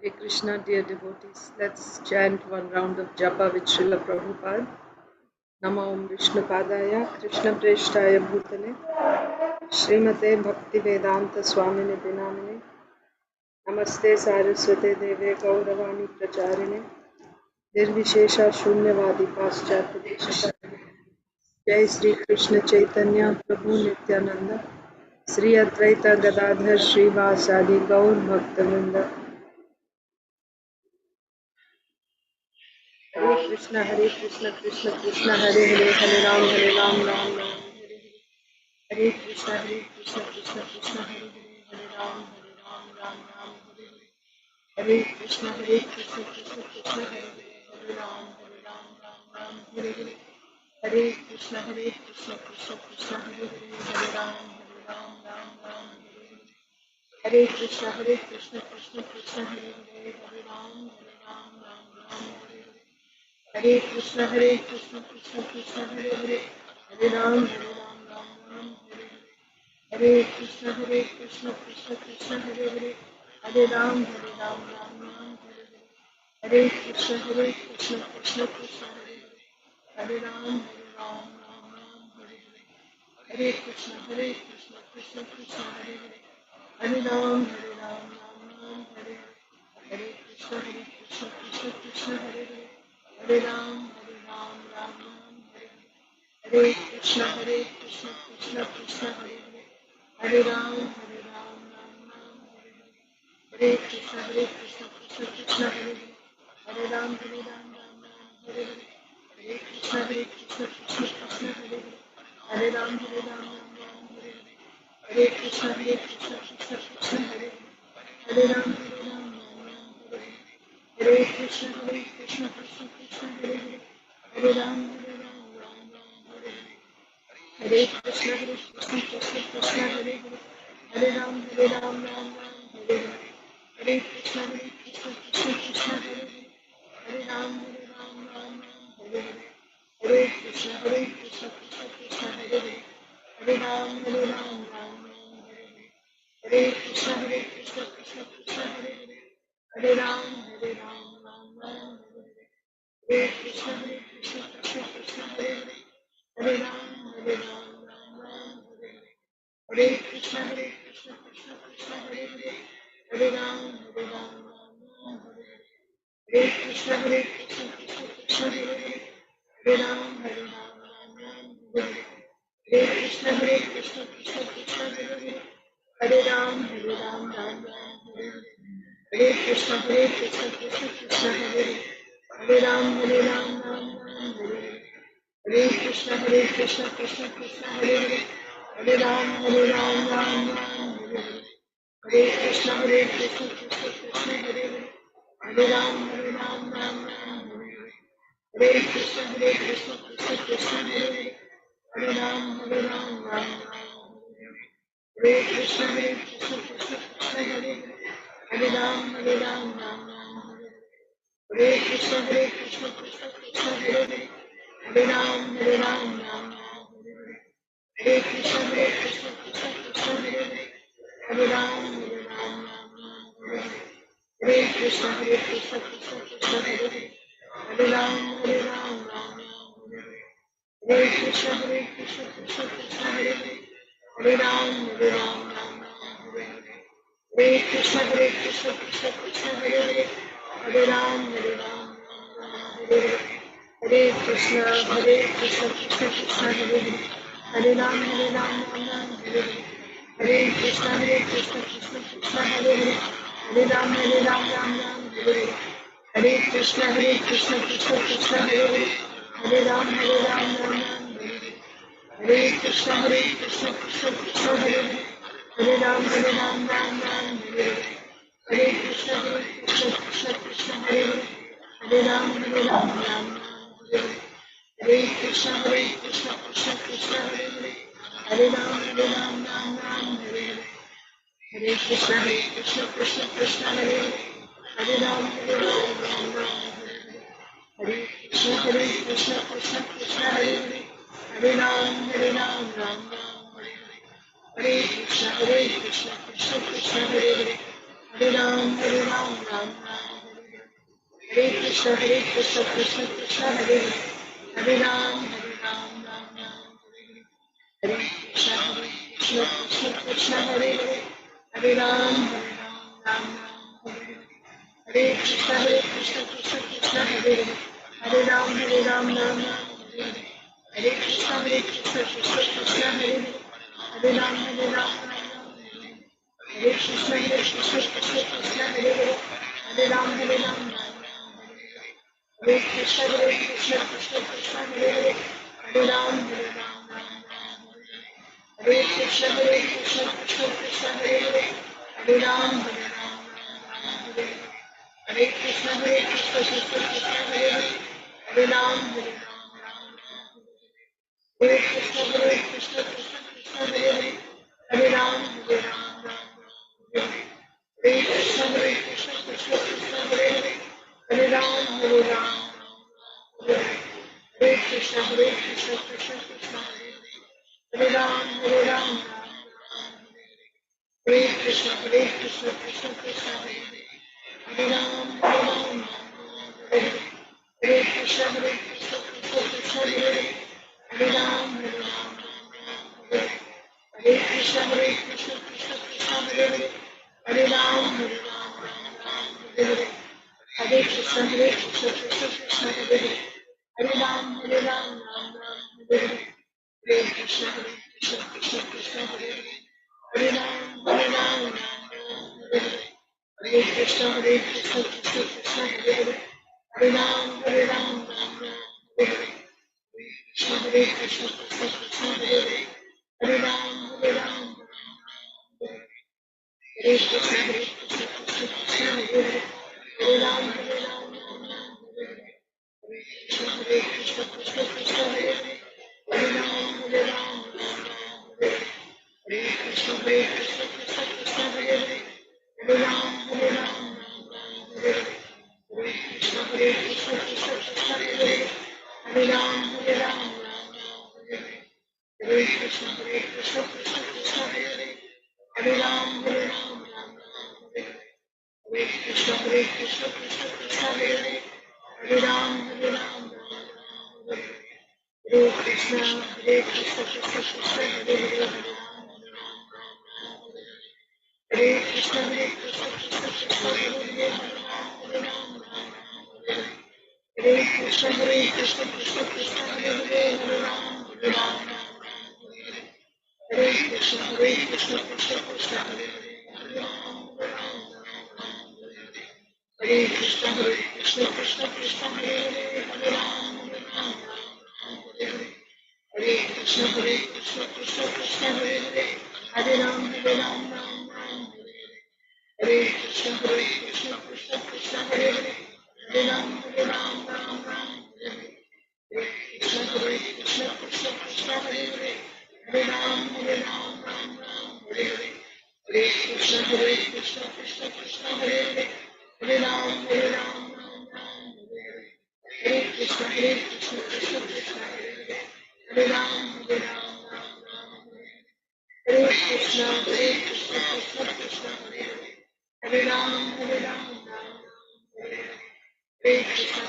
Hare Krishna, dear devotees. Let's chant one round of japa with Srila Prabhupada. Namo Om Vishnu Padaya, Krishna Preshtaya Bhutale, Srimate Bhakti Vedanta Swamine Dinamine, Namaste Saraswate Deve Gauravani Pracharine, Nirvishesha Shunyavadi Paschatya Deshata. Jai Sri Krishna Chaitanya Prabhu Nityananda, Sri Advaita Gadadhar Srivasadi Gaur Bhaktavinda. Hare Krishna, Krishna Krishna, Hare Hare, Hare Ram, Ram Ram. Hare Krishna, Krishna Krishna, Hare Hare, Hare Ram, Ram Ram. Hare Krishna, Krishna Krishna, Hare Hare, Hare Ram, Ram Hare Hare. Hare Krishna, Krishna Krishna, Hare Hare, Hare Ram, Ram Hare Krishna, Krishna Krishna, Hare Hare, Hare Ram, Ram Hare Krishna, Krishna Krishna, Hare Hare, Hare Ram, Ram Hare Krishna, Krishna Krishna, Hare Hare, Hare Ram, Ram Hare Krishna, Krishna Krishna, Hare Ram, Ram Hare Krishna, Krishna Krishna, Hare Hare, Hare Ram, Hare Hare Krishna, Krishna, Hare Hare, Hare Ram, Ram Hare Krishna, Krishna Krishna, Hare Hare, Hare Ram, Hare Krishna, Krishna Hare Hare, Hare Ram, Hare Hare, Hare Krishna, Krishna Hare Hare, Hare Ram, Hare Hare Krishna, Krishna Hare Hare, Hare Ram, Hare Krishna, Krishna Hare Hare, Hare Ram, Hare Krishna, Krishna Hare Hare, Hare Ram, Hare Hare, Hare Krishna, Krishna Hare Hare, Hare Ram, Hare Hare, Hare Krishna, Krishna Hare Hare, Hare Ram, Hare Krishna, Krishna Hare Hare, Hare Ram, Hare Krishna, Krishna Hare Hare, Hare Ram, Hare Krishna, Krishna Hare Hare, Hare Ram, Hare Krishna, Krishna Hare Hare, Hare Ram, Hare Krishna, Krishna Hare Hare, Hare Ram, Ram Hare Krishna, Krishna Hare Hare, Hare Ram, Hare Hare Krishna, Krishna Hare Hare, Hare Ram, Ram Hare Krishna, Krishna Hare Hare, Hare Ram, Hare Krishna, Krishna Hare Hare, Hare Ram, Hare Krishna, Krishna Hare Hare, Hare Ram, Hare Krishna, Krishna Hare Hare, Hare Ram, Hare Krishna, Krishna Hare Hare, Hare Ram, Hare Krishna, Krishna Hare Hare, Hare Ram, Hare Krishna, Krishna Hare Hare, Hare Ram, Hare Krishna, Krishna Hare Hare, Hare Ram, Hare Krishna, Krishna Hare Hare, Hare Ram, Hare Hare Krishna, Krishna Hare Hare, Hare Ram, Hare Hare Krishna, Krishna Hare Hare, Hare Ram, Hare Krishna, Krishna Hare Hare, Hare Ram, Hare Krishna, Krishna Hare Hare, Hare Ram, Hare Krishna, Krishna Hare Hare, Hare Ram, Hare Krishna, Krishna Hare Hare, Hare Ram, Hare Krishna, Krishna Hare Hare, Hare Ram, Ram Hare Krishna, Krishna Hare Hare, Hare Ram, Ram Ram, Hare Krishna, Krishna Krishna, Hare Hare, Hare Ram, Ram Ram, Hare Krishna, Krishna Krishna, Hare Hare, Hare Ram, Ram Ram, Hare Krishna, Krishna Krishna, Hare Hare, Hare Ram, Ram Ram, Hare Krishna, Krishna Krishna, Hare Hare, Hare Ram, Ram Hare Krishna, Krishna, Hare Hare, Hare Ram, Hare Krishna, Krishna, Hare Hare, Hare Ram, Hare Krishna, Krishna, Hare Hare, Hare Ram, Hare Krishna, Krishna, Hare Hare, Hare Ram, Hare Krishna, Krishna, Hare Hare, Hare Ram, Hare Krishna, Krishna, Hare Hare, Hare Ram, Hare Krishna, Krishna, Hare Ram, Hare Krishna, Krishna, Hare Ram, Hare Krishna, Krishna, Hare Hare, Hare Ram, Hare Krishna, Krishna, Hare Hare, Hare Ram, Hare Krishna, Krishna, Hare Hare, Hare Ram, Hare Hare, Hare Krishna, Krishna, Hare Hare, Hare Ram, Hare Krishna, Krishna, Hare Hare, Hare Ram, Hare Krishna, Krishna, Hare Hare, Hare Ram, Hare Krishna, Krishna, Hare Hare, Hare Ram, Hare Krishna, Krishna, Hare Hare, Hare Ram, Hare Krishna, Krishna, Hare Hare, Hare Ram, Hare Krishna, Krishna, Hare Hare, Hare Ram, Hare Krishna, Krishna, Hare Hare, Hare Ram, Hare Krishna, Krishna, Hare Hare, Hare Ram, Hare Krishna, Krishna, Hare Hare, Hare Krishna, Krishna, Hare Hare, Hare Krishna, Krishna, Hare Hare, Hare Ram, Hare Krishna, Krishna, Hare Hare, Hare Krishna, Krishna, Hare Hare, Hare Ram, Hare Krishna, Krishna, Hare Hare, Hare Ram, Hare Krishna, Krishna, Hare Hare, Hare Ram, Hare Krishna, Krishna, Hare Hare, Hare Ram, Hare Hare, Hare Krishna, Krishna, Hare Hare, Hare Ram, Hare Krishna, Krishna, Hare Hare, Hare Ram, Hare Krishna, Krishna, Hare Hare, Hare Ram, Hare Krishna, Krishna, Hare Hare, Hare Ram, Hare Krishna,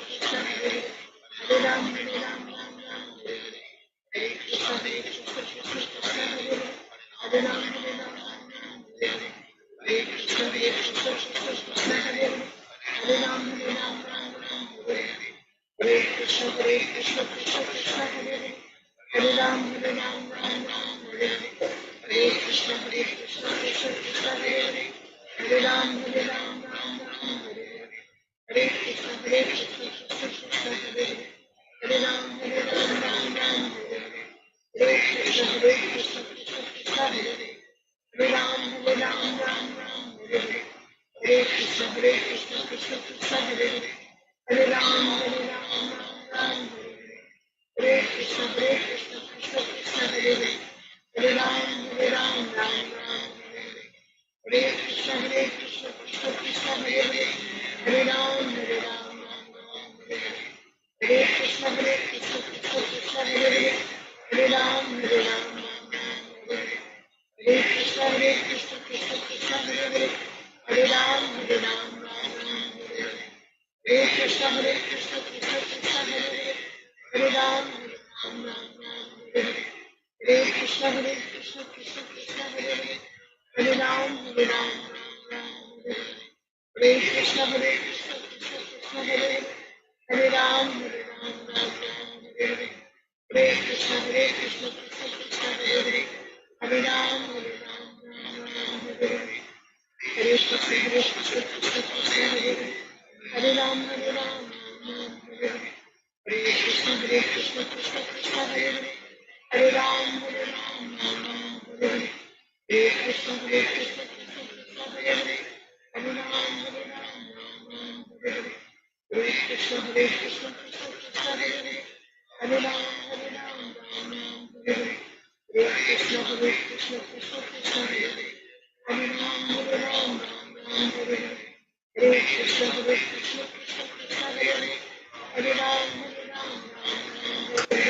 Krishna, Hare Hare, Hare Ram, Hare Krishna, Krishna, Hare Hare, Hare Ram, Hare Krishna, Krishna, Hare Hare, Hare Ram, Hare Krishna, Krishna, Hare Hare, Hare Ram, Hare Krishna, Krishna, Hare Hare, Hare Ram, Hare Krishna, Krishna, Hare Hare, Hare Ram, Hare Krishna, Krishna, Hare Hare, Hare Ram, Hare Krishna, Krishna, Hare Hare, Hare Ram, Hare Krishna, Krishna, Hare Hare, Hare Ram, Hare Krishna, Krishna, Hare Hare, Hare Ram, Hare Krishna, Krishna, Hare Hare, Hare Ram, Ram Ram, Hare Hare. Hare Krishna, Krishna Krishna, Hare Hare. Hare Ram, Ram Ram, Hare Hare. Hare Krishna, Krishna Krishna, Hare Hare. Hare Ram, Ram Ram, Hare Hare. Hare Krishna, Krishna Krishna, Hare Hare. Hare Ram, Ram Ram, Hare Hare. Hare Krishna, Krishna Krishna, Hare Hare. Hare Ram, Ram Ram, Hare Hare. Hare Krishna, Krishna Krishna, Hare Hare. Hare Ram, Ram Hare Hare. Hare Krishna, Krishna Krishna, Hare Hare. Hare Ram, Hare Hare. Hare Krishna, Krishna Krishna, Hare Hare. Hare Ram, Ram Hare Hare. Hare Krishna, Krishna Krishna, Hare Hare. Hare Ram, Ram Hare Hare. Hare Krishna, Krishna Krishna, Hare Hare. Hare Ram, Ram Hare Hare.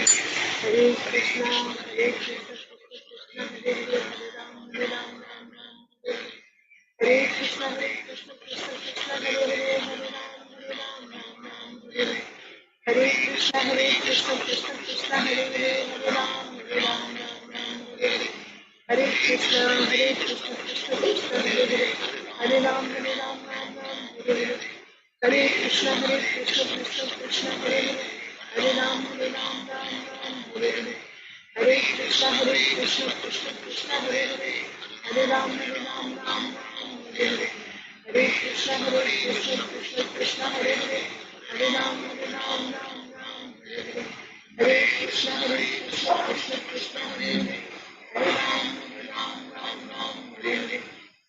Hare Krishna, Krishna Krishna, Hare Hare. Hare Ram, Ram Hare Hare. Hare Krishna, Krishna Krishna, Hare Hare. Hare Ram, Ram Hare Hare. Hare Krishna, Krishna Krishna, Hare Hare. Hare Ram, Ram Hare Hare. Hare Krishna, Krishna Krishna, Hare Hare. Hare Ram, Ram Hare Hare. Hare Krishna, Krishna Krishna, Hare Hare. Hare Ram, Ram Hare Hare. Hare Krishna, Krishna Krishna, Hare Hare. Hare Ram, Ram Hare Hare. Hare Krishna, Krishna Hare Hare. Hare Ram, Ram Hare Hare. Hare Krishna, Krishna Hare Hare. Hare Ram, Ram Hare Hare.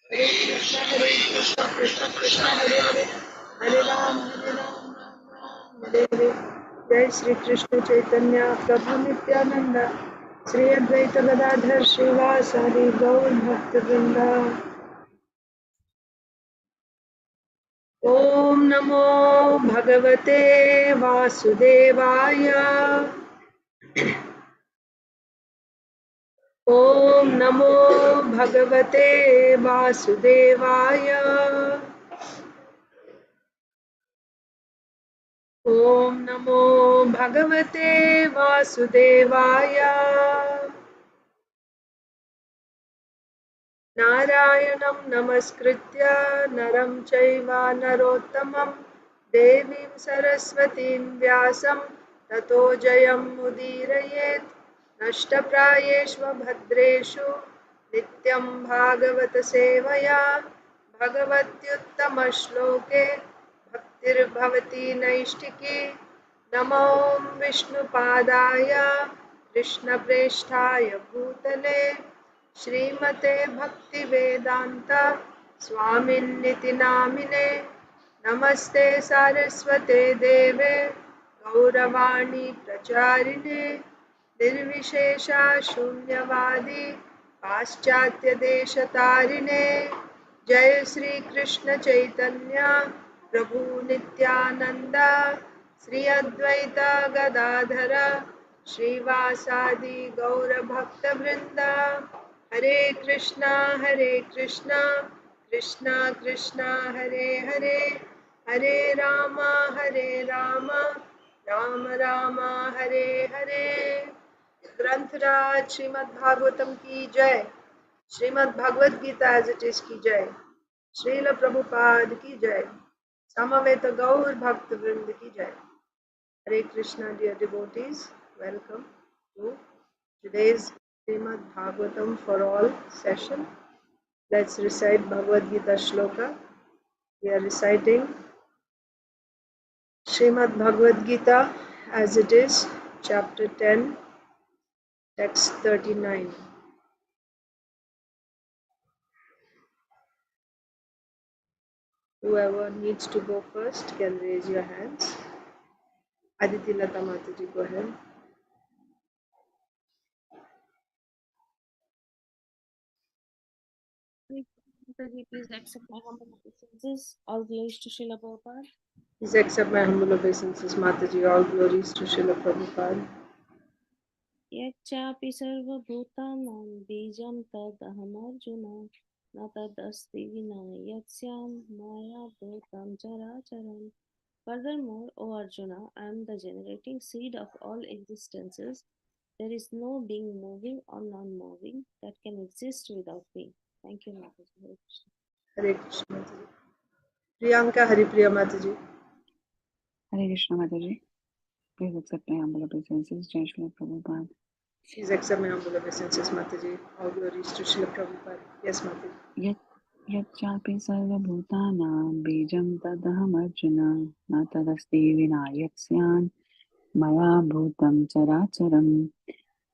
Hare Krishna, Krishna Hare Hare. Hare Ram, Ram Hare Hare. जय श्री कृष्ण चैतन्य प्रभु नित्यानंद श्री अद्वैत गदाधर श्रीवासादि गौर भक्त वृंदा। ओम नमो भगवते वासुदेवाय। ओम नमो भगवते वासुदेवाय। ओम नमो भगवते वासुदेवाय। नारायणं नमस्कृत्य नरं चैव नरोत्तमं देवीं सरस्वतीं व्यासं ततो जयमुदीरयेत्। नष्टप्रायेषु भद्रेषु नित्यं भागवत सेवया भगवत्युत्तमश्लोके भक्तिर्भवति नैष्टिकी। नमो विष्णुपादाय कृष्णप्रेष्ठाय भूतले श्रीमते भक्तिवेदांत स्वामिन्निति नामिने। नमस्ते सारस्वते देवे गौरवाणी प्रचारिणे निर्विशेषा शून्यवादी पाश्चात्यदेशतारिणे। जय श्री कृष्ण चैतन्य प्रभु नित्यानंद श्री अद्वैत गदाधर श्रीवासादि गौर भक्त वृंदा। हरे कृष्णा कृष्णा कृष्णा हरे हरे हरे राम राम राम हरे हरे। ग्रंथराज श्रीमद् भागवतम की जय। Shrimad Bhagavad Gita as it is की जय। श्रील प्रभुपाद की जय। समवेत गौर भक्त वृंद की जय। Hare Krishna, dear devotees, welcome to today's Srimad Bhagavatam for all session. Let's recite Bhagavad Gita shloka. We are reciting Srimad Bhagavad Gita as it is, chapter 10, text 39. Whoever needs to go first can raise your hands. Aditi Lata Mataji, go ahead. Please accept my humble obeisances. All glories to Srila Prabhupada. Please accept my humble obeisances, Mataji. All glories to Srila Prabhupada. Yachapi sarvabhutanam bijam tad ahamarjuna na tad asti vina yatsyam maya bhutam characharam Furthermore, O Arjuna, I am the generating seed of all existences. There is no being moving or non-moving that can exist without me. Thank you, Mataji. Hare Krishna. Hare Krishna Mataji. Priyanka Haripriya Mataji. Hare Krishna Mataji. Please accept my humble obeisances. Jai Shri Prabhupada. Please accept my humble obeisances, Mataji. All glories to Srila Prabhupada. Yes, Mataji. यच्चापि सर्वभूतानां बीजं तदहमर्जुन न तदस्ति विना यत् स्यान् मया भूतं चराचरम्.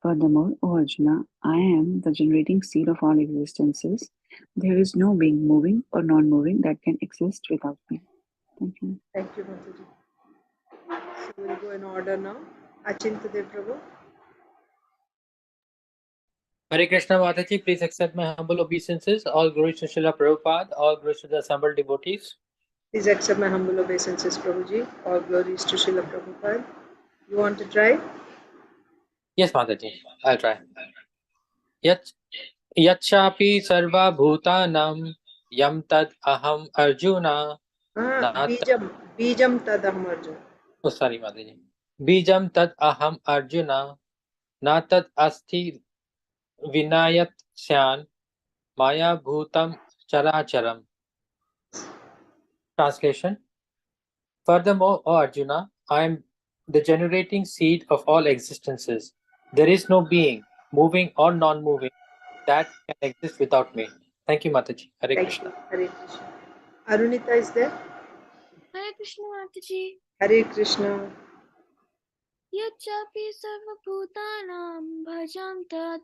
Furthermore, O Arjuna, I am the generating seed of all existences. There is no being moving or non-moving that can exist without me. Thank you. Thank you, Mataji. So we'll go in order now. Achintadev Prabhu. Hare Krishna Mataji, please accept my humble obeisances. All glories to Srila Prabhupada, all glories to the assembled devotees. Please accept my humble obeisances, Prabhuji. All glories to Srila Prabhupada. You want to try? Yes, Mataji, I'll try. Yachapi sarva bhutanam yam tad aham arjuna. Bijam tad aham arjuna. Oh, sorry, Mataji. Bijam tad aham arjuna. Na tad asti vinayat syan. Maya bhutam characharam. Translation. Furthermore, O Arjuna, I am the generating seed of all existences. There is no being, moving or non-moving, that can exist without me. Thank you, Mataji. Hare Krishna. Hare Krishna. Arunita is there? Hare Krishna Mataji. Hare Krishna. Yachapi sarvabhutanam bhajam tad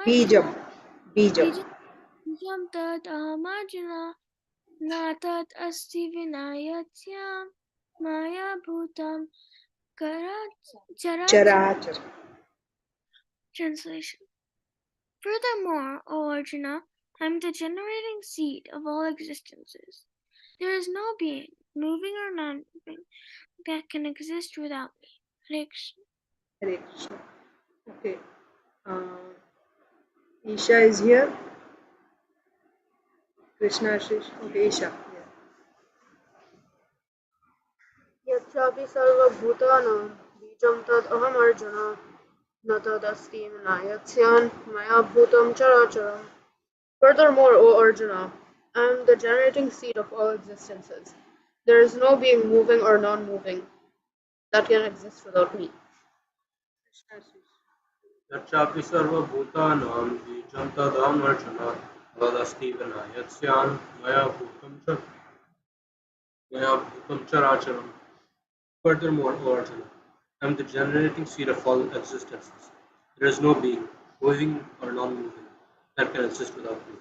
Bijam. Bijam tad ahamarjuna na tad asti vinayatyam maya bhutam charachar. Translation. Furthermore, O Arjuna, I am the generating seed of all existences. There is no being, moving or non-moving, that can exist without me. Hare Krishna. Hare Krishna. Okay. Isha is here. Krishna Ashish. Okay, Isha. यच्चापि सर्वभूतानां बीजं तद् अहम् अर्जुन न तदस्ति विनायत्स्यान् मया भूतं चराचरम्. Furthermore, O Arjuna, I am the generating seed of all existences. There is no being moving or non-moving that can exist without me. यच्चापि सर्वभूतानां बीजं तदहम् अर्जुन न तदस्ति विनायत्स्यान् मया भूतं चराचरम्. Furthermore, O Arjuna, I am the generating seed of all existences. There is no being, moving or non-moving, that can exist without me.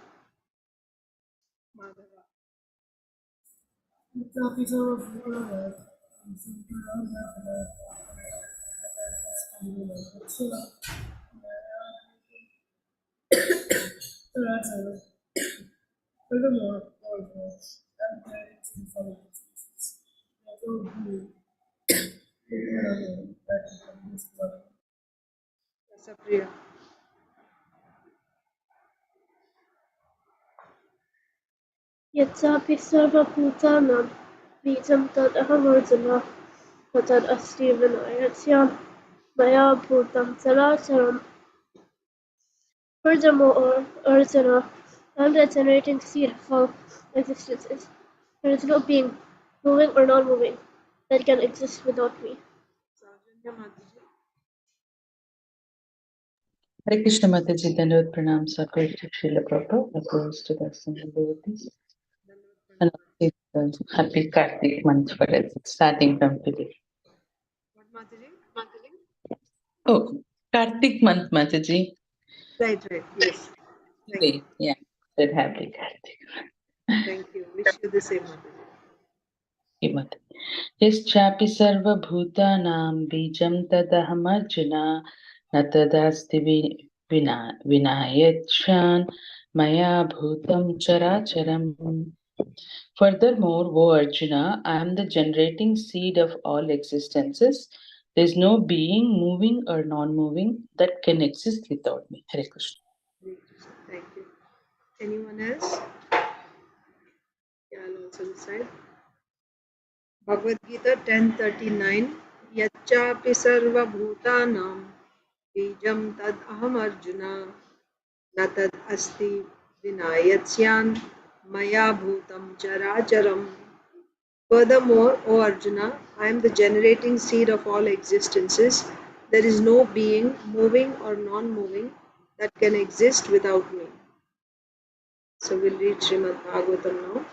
Furthermore, O Arjuna, I am the generating seed of all existences. There is no being, moving or non-moving that can exist without me. Sapriya. यच्चापि सर्वभूतानां बीजं तद् अहमर्जुन न तदस्ति विनायत्स्यान् मया भूतं चराचरम्. Furthermore, O Arjuna, I am the generating seed of all existences. There is no being, moving or non-moving, that can exist without me. Hare Krishna Mataji, Dandavad Pranam, Sakri Srila Prabhupada, opposed to the assembled devotees. And happy Kartik month for us, starting from today. What, Mataji? Oh, Kartik month, Mataji. Right, yes. Today, yeah, said happy Kartik. Thank you. Wish you the same, Mataji. Yaschapi sarvabhutanam bijam tadahamarjuna na tadasti vinayachan maya bhutam characharam. Furthermore, O Arjuna, I am the generating seed of all existences. There is no being, moving or non-moving, that can exist without me. Hare Krishna. Thank you. Anyone else? Yeah, I'll also decide. Bhagavad Gita 10:39 Yacchapi sarva bhutanam bijam tad aham arjuna na tad asti vinayatsyan maya bhutam characharam. Furthermore, O Arjuna, I am the generating seed of all existences. There is no being, moving or non-moving, that can exist without me. So we'll read Srimad Bhagavatam now.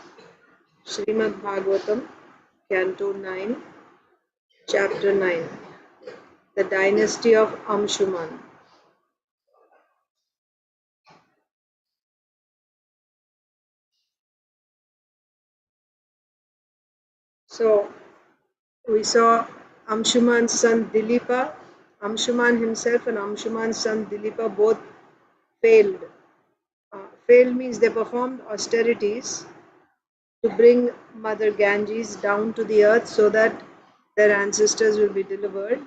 Srimad Bhagavatam, Canto 9, Chapter 9, The Dynasty of Amshuman. So we saw Amshuman's son Dilipa. Amshuman himself and Amshuman's son Dilipa both failed. Failed means they performed austerities to bring Mother Ganges down to the earth so that their ancestors will be delivered.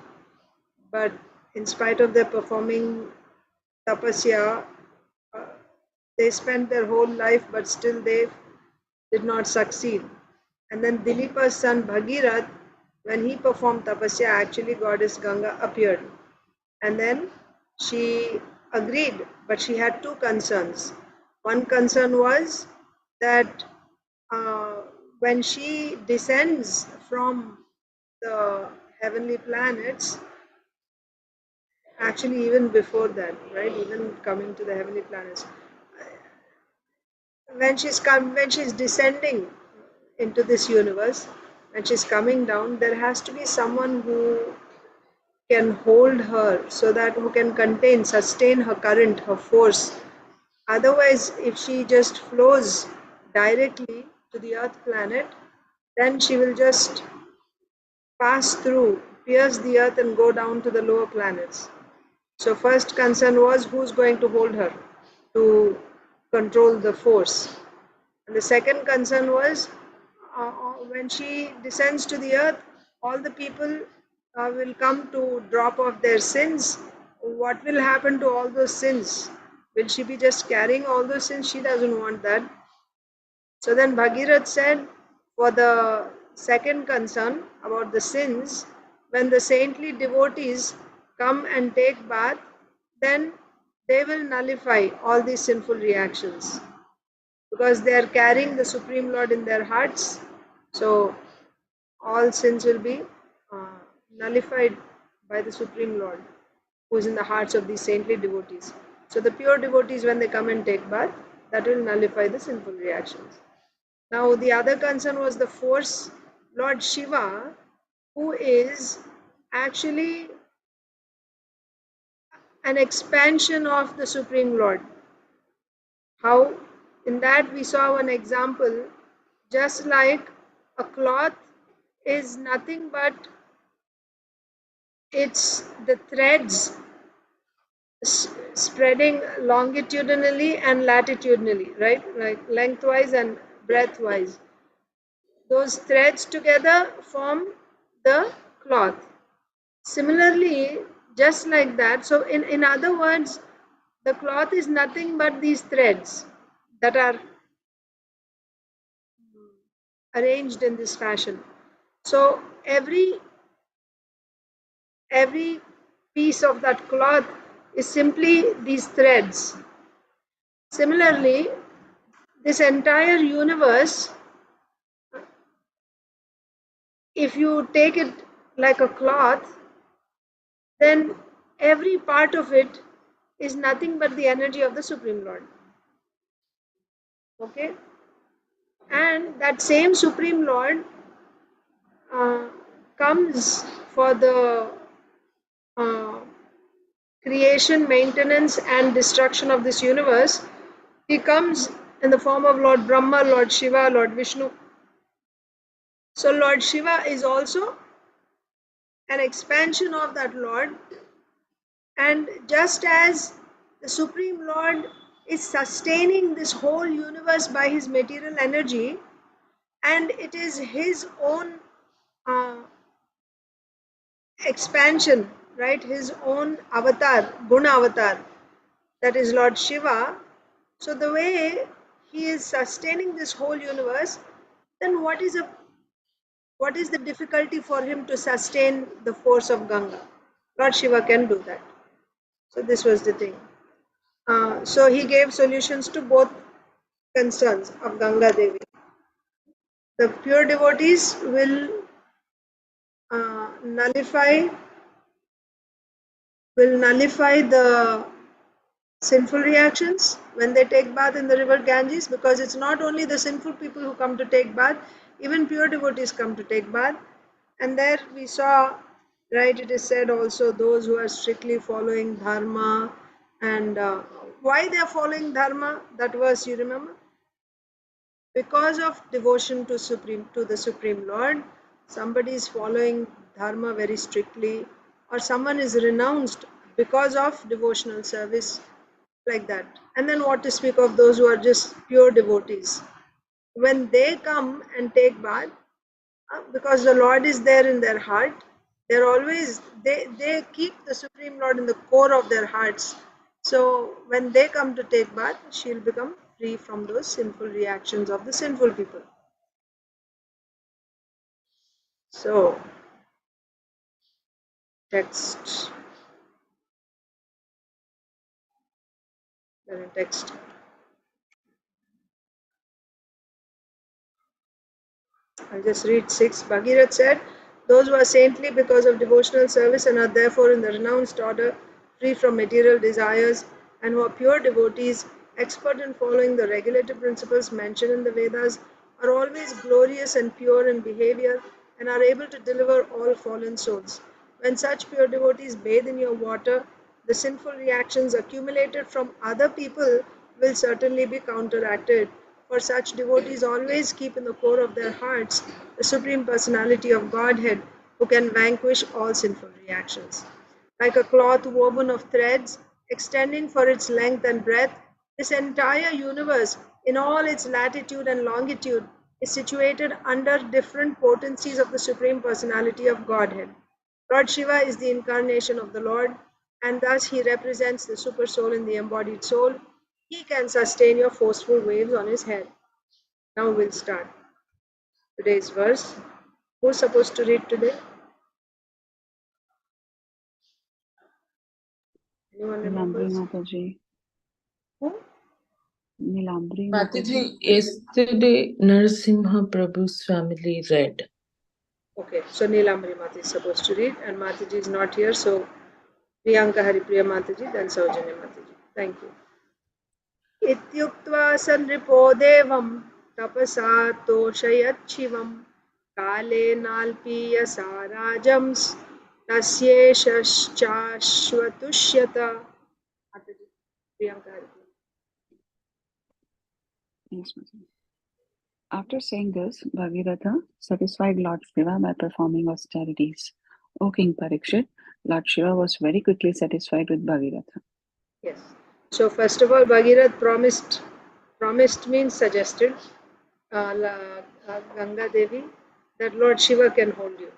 But in spite of their performing tapasya, uh, they spent their whole life, but still they did not succeed. And then Dilipa's son Bhagirath, when he performed tapasya, actually goddess Ganga appeared. And then she agreed, but she had two concerns. One concern was that when she descends from the heavenly planets, actually even before that, right, even coming to the heavenly planets, when she's descending into this universe, when she's coming down, there has to be someone who can hold her, so that who can sustain her current, her force. Otherwise, if she just flows directly to the earth planet, then she will just pass through, pierce the earth and go down to the lower planets. So first concern was who's going to hold her to control the force. And the second concern was when she descends to the earth, all the people will come to drop off their sins. What will happen to all those sins? Will she be just carrying all those sins? She doesn't want that. So then Bhagirath said, for the second concern about the sins, when the saintly devotees come and take bath, then they will nullify all these sinful reactions because they are carrying the Supreme Lord in their hearts. So all sins will be nullified by the Supreme Lord who is in the hearts of these saintly devotees. So the pure devotees, when they come and take bath, that will nullify the sinful reactions. Now the other concern was the force, Lord Shiva, who is actually an expansion of the Supreme Lord. How? In that we saw an example, just like a cloth is nothing but it's the threads spreading longitudinally and latitudinally, right? Like lengthwise and breadthwise. Those threads together form the cloth. Similarly, just like that, so in other words, the cloth is nothing but these threads that are arranged in this fashion. So every piece of that cloth is simply these threads. Similarly, this entire universe, if you take it like a cloth, then every part of it is nothing but the energy of the Supreme Lord. Okay? And that same Supreme Lord uh, comes for the uh, creation, maintenance, and destruction of this universe. He comes in the form of Lord Brahma, Lord Shiva, Lord Vishnu. So Lord Shiva is also an expansion of that Lord. And just as the Supreme Lord is sustaining this whole universe by his material energy, and it is his own expansion, right? His own avatar, Guna avatar, that is Lord Shiva. So the way he is sustaining this whole universe, then what is a What is the difficulty for him to sustain the force of Ganga? Lord Shiva can do that. So this was the thing. So he gave solutions to both concerns of Ganga Devi. The pure devotees will nullify the sinful reactions when they take bath in the river Ganges, because it's not only the sinful people who come to take bath, even pure devotees come to take bath. And there we saw, right, it is said also those who are strictly following dharma, and why they are following dharma, that verse you remember? Because of devotion to the Supreme Lord. Somebody is following dharma very strictly, or someone is renounced because of devotional service, like that. And then what to speak of those who are just pure devotees? When they come and take bath, because the Lord is there in their heart, they're always, they keep the Supreme Lord in the core of their hearts. So when they come to take bath, she'll become free from those sinful reactions of the sinful people. So text. Text. I'll just read 6. Bhagirath said, those who are saintly because of devotional service and are therefore in the renounced order, free from material desires, and who are pure devotees, expert in following the regulative principles mentioned in the Vedas, are always glorious and pure in behavior and are able to deliver all fallen souls. When such pure devotees bathe in your water, the sinful reactions accumulated from other people will certainly be counteracted, for such devotees always keep in the core of their hearts the Supreme Personality of Godhead, who can vanquish all sinful reactions. Like a cloth woven of threads, extending for its length and breadth, this entire universe, in all its latitude and longitude, is situated under different potencies of the Supreme Personality of Godhead. Lord Shiva is the incarnation of the Lord, and thus he represents the super soul in the embodied soul. He can sustain your forceful waves on his head. Now we'll start today's verse. Who's supposed to read today? Anyone Nilambri remembers? Mataji. Who? Nilambri Mataji, Mataji. yesterday Narasimha Prabhu's family read. Okay, so Neelamri Mataji is supposed to read, and Mataji is not here, so Priyanka Haripriya Mataji, then Saujanya Mataji. Thank you. इत्युक्त्वा सन्नृपो देवं तपसा तोषयच्छिवं कालेनाल्पीयसा राजंस् तस्येषश्चाश्वतुष्यत. Mataji, Priyanka Haripriya. Yes, Mataji. After saying this, Bhagiratha satisfied Lord Shiva by performing austerities. O King Parikshit, Lord Shiva was very quickly satisfied with Bhagiratha. Yes. So first of all, Bhagirath promised means suggested, Ganga Devi, that Lord Shiva can hold you.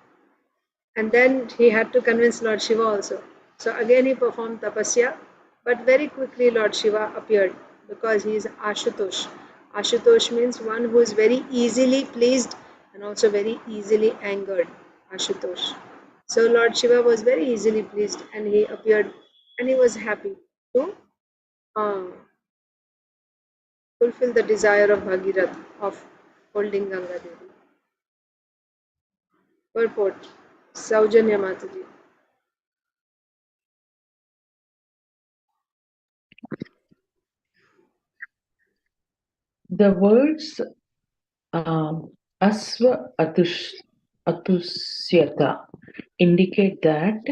And then he had to convince Lord Shiva also. So again he performed tapasya, but very quickly Lord Shiva appeared because he is Ashutosh. Ashutosh means one who is very easily pleased and also very easily angered. Ashutosh. So Lord Shiva was very easily pleased and he appeared and he was happy to fulfill the desire of Bhagirath of holding Ganga Devi. Purport. Saujanya Mataji. The words Asva Atusyata indicate that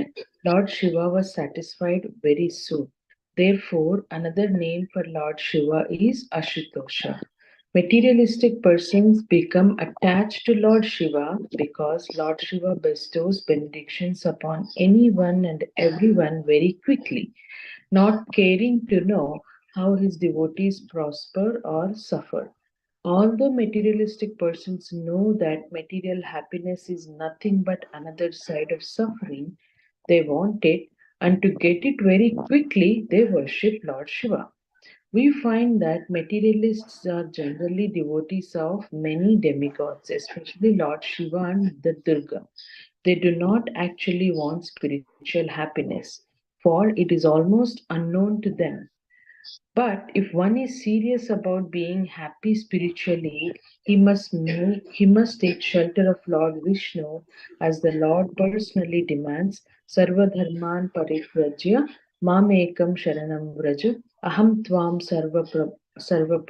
Lord Shiva was satisfied very soon. Therefore, another name for Lord Shiva is Ashutosha. Materialistic persons become attached to Lord Shiva because Lord Shiva bestows benedictions upon anyone and everyone very quickly, not caring to know how his devotees prosper or suffer. Although materialistic persons know that material happiness is nothing but another side of suffering, they want it, and to get it very quickly, they worship Lord Shiva. We find that materialists are generally devotees of many demigods, especially Lord Shiva and the Durga. They do not actually want spiritual happiness, for it is almost unknown to them. But if one is serious about being happy spiritually, he must take shelter of Lord Vishnu, as the Lord personally demands, Sarva dharman parivrajya mamekam sharanam vraja aham tvam sarva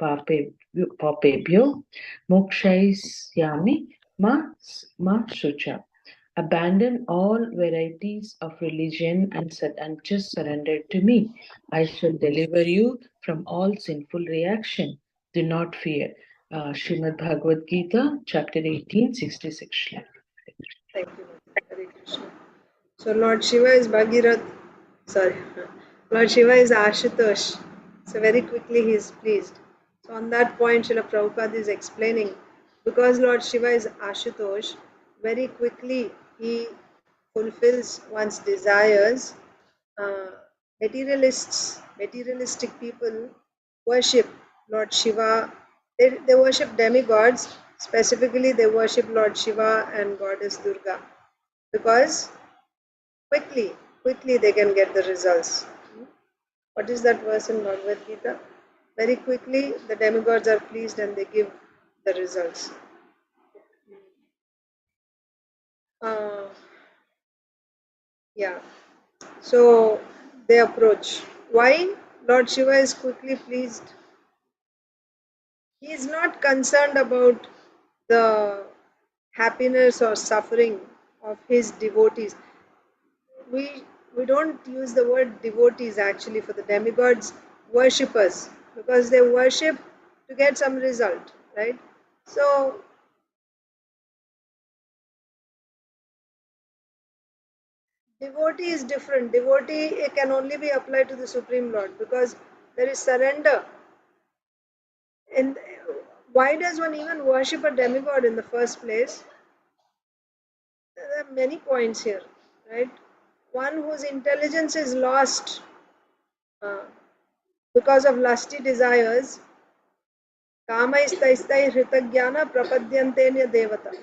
papebhyo mokshaisyami ma shucha. Abandon all varieties of religion and just surrender to me. I shall deliver you from all sinful reaction. Do not fear. Srimad Bhagavad Gita, chapter 18, 66 shloka. Thank you, Hare Krishna. So Lord Shiva is Bhagirath. Sorry, Lord Shiva is Ashutosh. So very quickly he is pleased. So on that point, Srila Prabhupada is explaining, because Lord Shiva is Ashutosh, very quickly he fulfills one's desires. Uh, materialistic people worship Lord Shiva. They worship demigods. Specifically, they worship Lord Shiva and Goddess Durga, because quickly they can get the results. What is that verse in Bhagavad Gita? Very quickly the demigods are pleased and they give the results. Uh, yeah. So they approach. Why Lord Shiva is quickly pleased? He is not concerned about the happiness or suffering of his devotees. We don't use the word devotees actually for the demigods, worshippers, because they worship to get some result, right? So devotee is different. Devotee, it can only be applied to the Supreme Lord, because there is surrender. And why does one even worship a demigod in the first place? There are many points here, right? One whose intelligence is lost uh, because of lusty desires, Kamaistai Hritagyan Prapadyantenya Devata.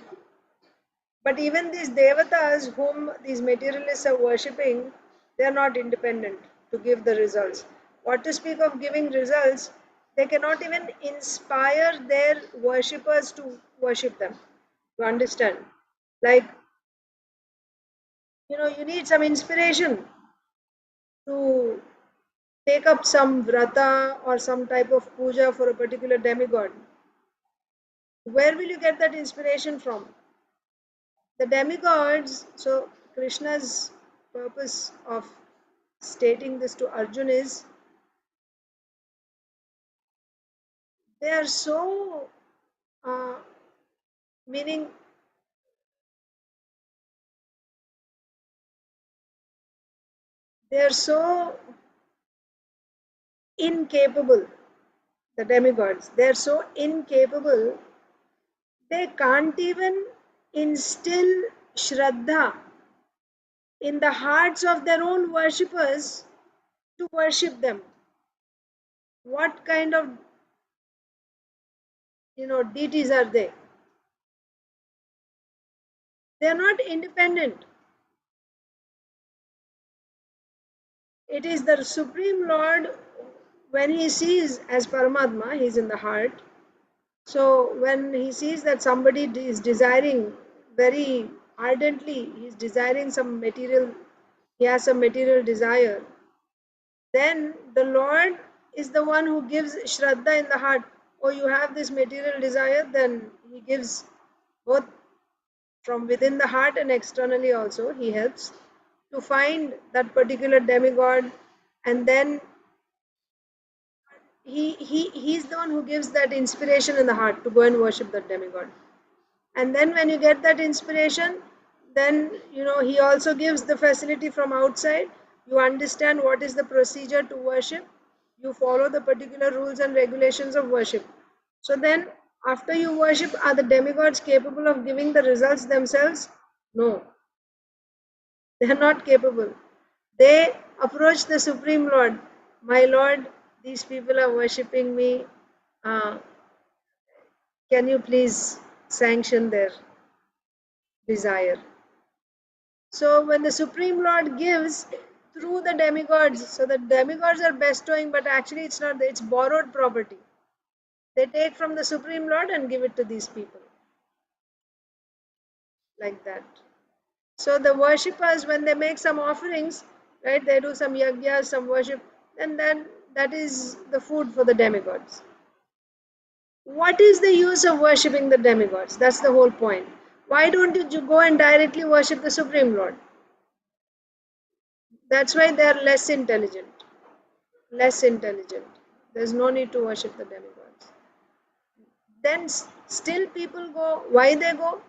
But even these devatas whom these materialists are worshipping, they are not independent to give the results. What to speak of giving results, they cannot even inspire their worshippers to worship them. You understand? Like, you need some inspiration to take up some vrata or some type of puja for a particular demigod. Where will you get that inspiration from? The demigods, so Krishna's purpose of stating this to Arjun is, they are so, uh, meaning they are so incapable, the demigods, they are so incapable, they can't even instill Shraddha in the hearts of their own worshippers to worship them. What kind of deities are they? They are not independent. It is the Supreme Lord, when he sees, as Paramatma, he is in the heart. So when he sees that somebody is desiring very ardently, he is desiring some material, he has some material desire, then the Lord is the one who gives Shraddha in the heart. Oh, you have this material desire, then he gives both from within the heart and externally also. He helps to find that particular demigod, and then he's the one who gives that inspiration in the heart to go and worship that demigod. And then when you get that inspiration, then he also gives the facility from outside. You understand what is the procedure to worship, you follow the particular rules and regulations of worship. So then after you worship, are the demigods capable of giving the results themselves? No, they are not capable. They approach the Supreme Lord. My Lord, these people are worshipping me. Can you please sanction their desire? So when the Supreme Lord gives through the demigods, so the demigods are bestowing, but actually it's not, it's borrowed property. They take from the Supreme Lord and give it to these people. Like that. So the worshippers, when they make some offerings, right, they do some yajna, some worship, and then that is the food for the demigods. What is the use of worshipping the demigods? That's the whole point. Why don't you go and directly worship the Supreme Lord? That's why they are less intelligent. Less intelligent. There's no need to worship the demigods. Then still people go. Why they go?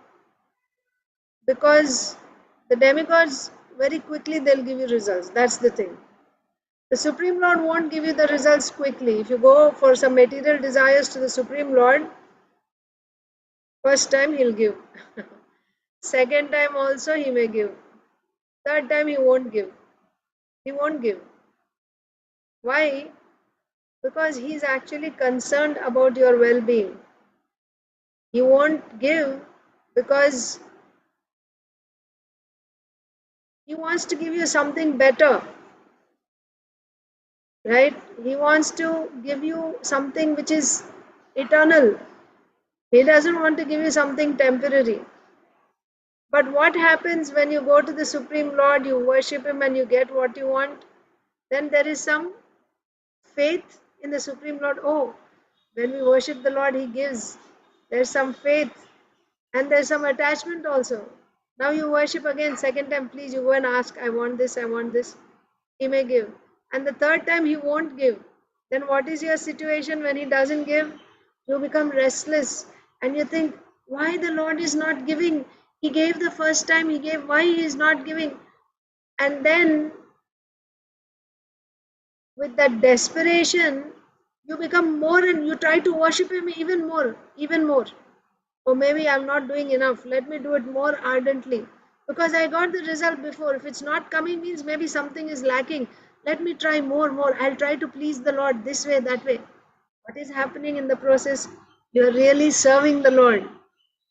Because the demigods, very quickly they'll give you results. That's the thing. The Supreme Lord won't give you the results quickly. If you go for some material desires to the Supreme Lord, first time he'll give. Second time also he may give. Third time he won't give. He won't give. Why? Because he's actually concerned about your well-being. He won't give because he wants to give you something better. Right? He wants to give you something which is eternal. He doesn't want to give you something temporary. But what happens when you go to the Supreme Lord, you worship Him and you get what you want? Then there is some faith in the Supreme Lord. Oh, when we worship the Lord, He gives. There's some faith and there's some attachment also. Now you worship again, second time, please, you go and ask, I want this, I want this. He may give. And the third time he won't give. Then what is your situation when he doesn't give? You become restless and you think, why the Lord is not giving? He gave the first time, he gave, why he is not giving? And then with that desperation, you become more and you try to worship him even more, even more. Or maybe I'm not doing enough. Let me do it more ardently. Because I got the result before. If it's not coming, means maybe something is lacking. Let me try more. I'll try to please the Lord this way, that way. What is happening in the process? You're really serving the Lord.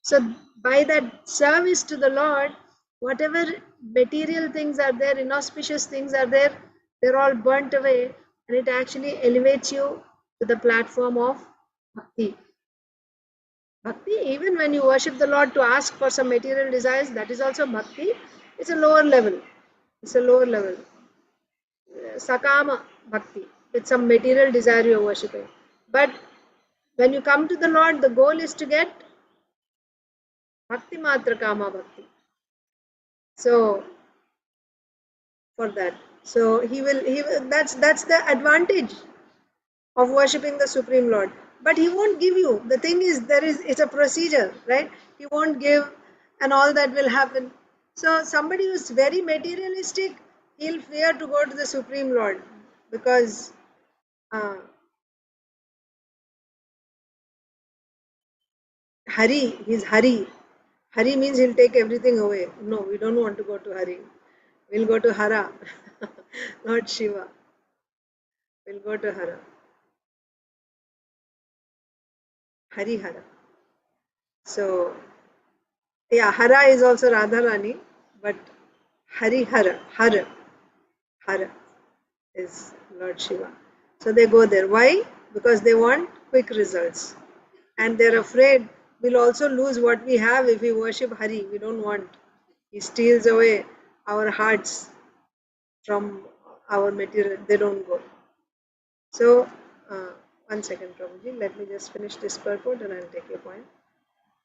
So by that service to the Lord, whatever material things are there, inauspicious things are there, they're all burnt away, and it actually elevates you to the platform of bhakti. Bhakti, even when you worship the Lord to ask for some material desires, that is also bhakti. It's a lower level. It's a lower level. Sakama bhakti. It's some material desire you're worshipping. But when you come to the Lord, the goal is to get bhakti matra kama bhakti. So for that, so he will. That's the advantage of worshipping the Supreme Lord. But he won't give you. The thing is, it's a procedure, right? He won't give, and all that will happen. So somebody who's very materialistic, he'll fear to go to the Supreme Lord because he's Hari. Hari means he'll take everything away. No, we don't want to go to Hari. We'll go to Hara, Lord Shiva. We'll go to Hara. Hara. So, yeah, Hara is also Radharani, but Hara is Lord Shiva. So they go there. Why? Because they want quick results. And they're afraid we'll also lose what we have if we worship Hari. We don't want. He steals away our hearts from our material. They don't go. So, 1 second, Prabhuji. Let me just finish this purport and I'll take your point.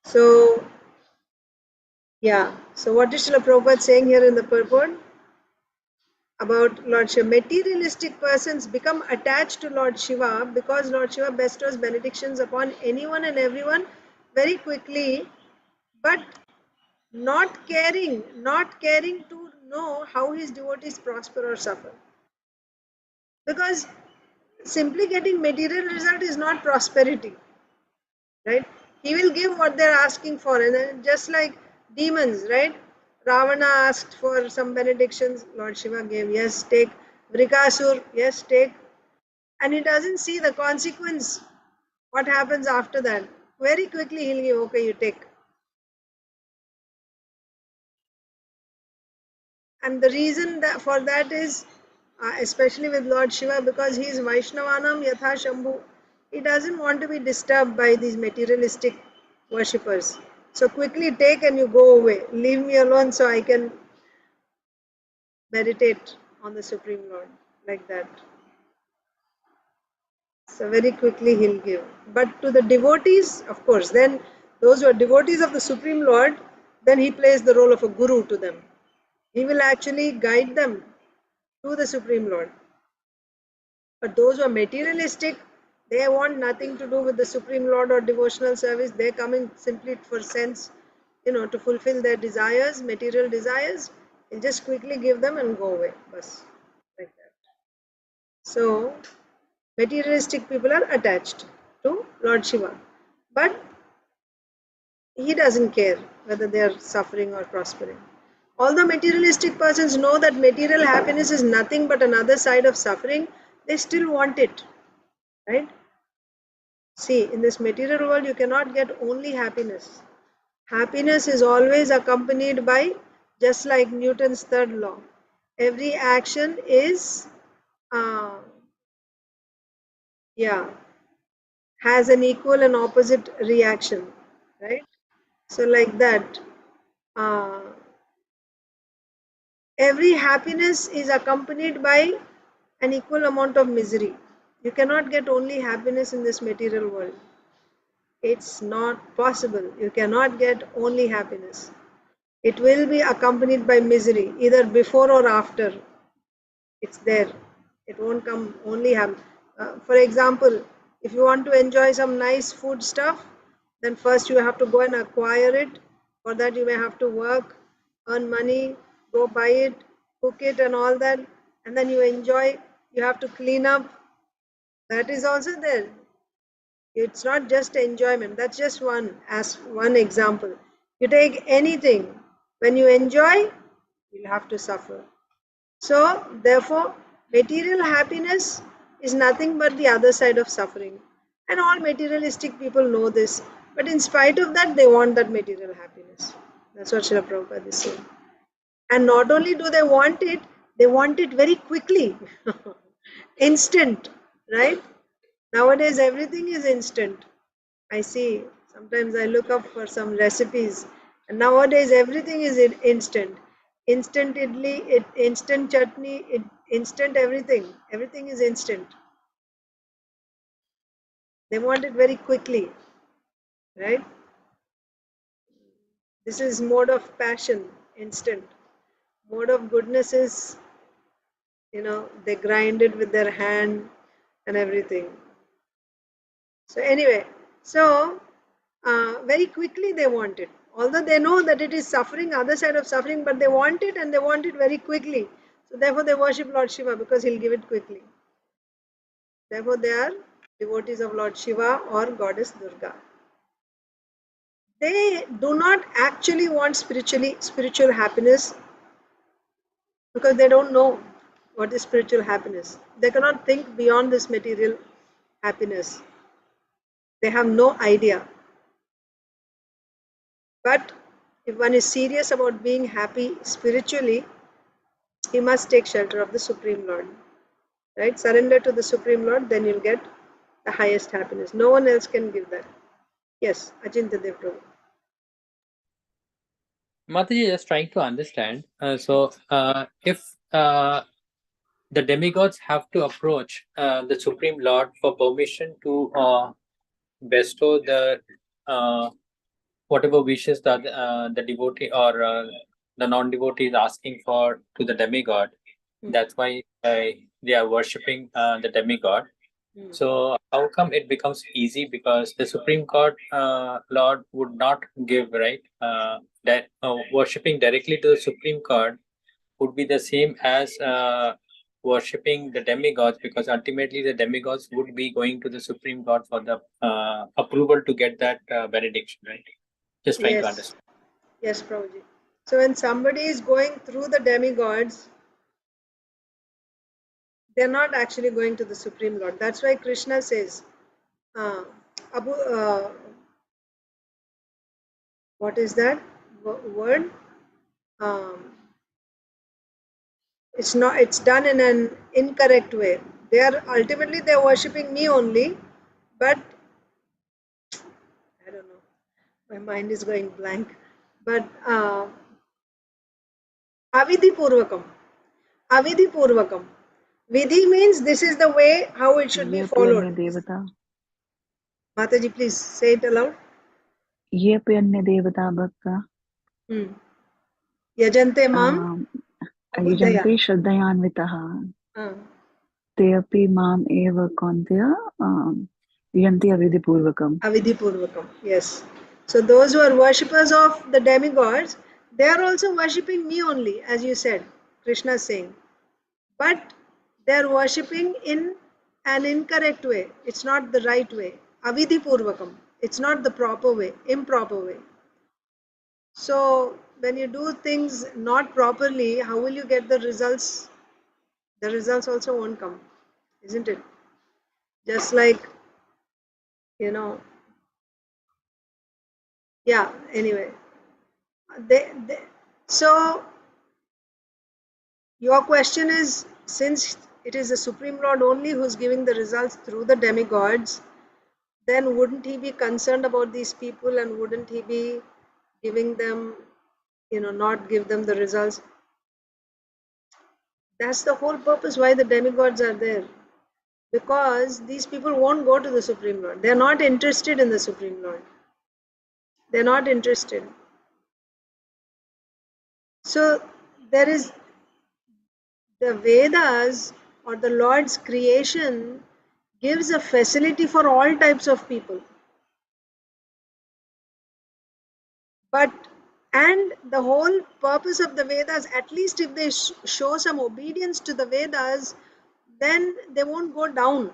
So, yeah. So, what is Srila Prabhupada saying here in the purport? About Lord Shiva. Materialistic persons become attached to Lord Shiva because Lord Shiva bestows benedictions upon anyone and everyone very quickly, but not caring to know how his devotees prosper or suffer. Because simply getting material result is not prosperity, right? He will give what they're asking for, and then just like demons, right? Ravana asked for some benedictions, Lord Shiva gave, yes, take. Vrikasur, yes, take. and he doesn't see the consequence, what happens after that. Very quickly he'll give, okay, you take. And the reason that for that is, especially with Lord Shiva, because he is Vaishnavanam Yatha Shambhu. He doesn't want to be disturbed by these materialistic worshippers. So quickly take and you go away. Leave me alone so I can meditate on the Supreme Lord, like that. So very quickly he'll give. But to the devotees, of course, then those who are devotees of the Supreme Lord, then he plays the role of a guru to them. He will actually guide them to the Supreme Lord. But those who are materialistic, they want nothing to do with the Supreme Lord or devotional service. They're coming simply for sense, to fulfill their desires, material desires. He'll just quickly give them and go away. Bas, like that. So, materialistic people are attached to Lord Shiva. But he doesn't care whether they are suffering or prospering. Although materialistic persons know that material happiness is nothing but another side of suffering, they still want it. Right? See, in this material world, you cannot get only happiness. Happiness is always accompanied by, just like Newton's third law, every action is, has an equal and opposite reaction, right? So, like that, every happiness is accompanied by an equal amount of misery. You cannot get only happiness in this material world. It's not possible. You cannot get only happiness. It will be accompanied by misery, either before or after. It's there. It won't come only have. For example, if you want to enjoy some nice food stuff, then first you have to go and acquire it. For that you may have to work, earn money, go buy it, cook it and all that. And then you enjoy. You have to clean up. That is also there. It's not just enjoyment. That's just one example. You take anything. When you enjoy, you'll have to suffer. So, therefore, material happiness is nothing but the other side of suffering. And all materialistic people know this. But in spite of that, they want that material happiness. That's what Srila Prabhupada is saying. And not only do they want it very quickly. Instant, right? Nowadays, everything is instant. I see, sometimes I look up for some recipes, and nowadays everything is instant. Instant idli, instant chutney, instant everything. Everything is instant. They want it very quickly, right? This is mode of passion, instant. Mode of goodness is, they grind it with their hand and everything. So anyway, very quickly they want it. Although they know that it is suffering, other side of suffering, but they want it and they want it very quickly. So therefore they worship Lord Shiva because he'll give it quickly. Therefore they are devotees of Lord Shiva or Goddess Durga. They do not actually want spiritual happiness because they don't know what is spiritual happiness. They cannot think beyond this material happiness. They have no idea. But if one is serious about being happy spiritually, he must take shelter of the Supreme Lord. Right? Surrender to the Supreme Lord, then you'll get the highest happiness. No one else can give that. Yes, Achintya Dev Prabhu. Mataji, just trying to understand. If the demigods have to approach the Supreme Lord for permission to bestow the whatever wishes that the devotee or the non-devotee is asking for to the demigod, that's why they are worshipping the demigod. So how come it becomes easy? Because the Supreme God Lord would not give, right? That worshipping directly to the Supreme God would be the same as worshipping the demigods, because ultimately the demigods would be going to the Supreme God for the approval to get that benediction, right? Just trying to understand. Yes, Prabhuji. So when somebody is going through the demigods, They're not actually going to the Supreme Lord. That's why Krishna says, what is that word? It's done in an incorrect way. Ultimately they're worshipping me only, but I don't know. My mind is going blank. But avidhi purvakam. Avidhi purvakam. Vidhi means this is the way how it should be Ye followed. anya devata. Mataji, please say it aloud. Ye anya devata bhakta. Yajante mam Yajante buddhaya. shraddhayanvitaha. Te api mam eva kaunteya yanti avidhi purvakam. Avidhi purvakam, yes. So those who are worshippers of the demigods, they are also worshipping me only, as you said, Krishna is saying. But they are worshipping in an incorrect way. It's not the right way. Avidhi purvakam. It's not the proper way, improper way. So when you do things not properly, how will you get the results? The results also won't come, isn't it? Just like, yeah, anyway. So your question is, since it is the Supreme Lord only who's giving the results through the demigods, then wouldn't he be concerned about these people and wouldn't he be giving them, not give them the results? That's the whole purpose why the demigods are there. Because these people won't go to the Supreme Lord. They're not interested in the Supreme Lord. They're not interested. So there is the Vedas or the Lord's creation gives a facility for all types of people. And the whole purpose of the Vedas, at least if they show some obedience to the Vedas, then they won't go down.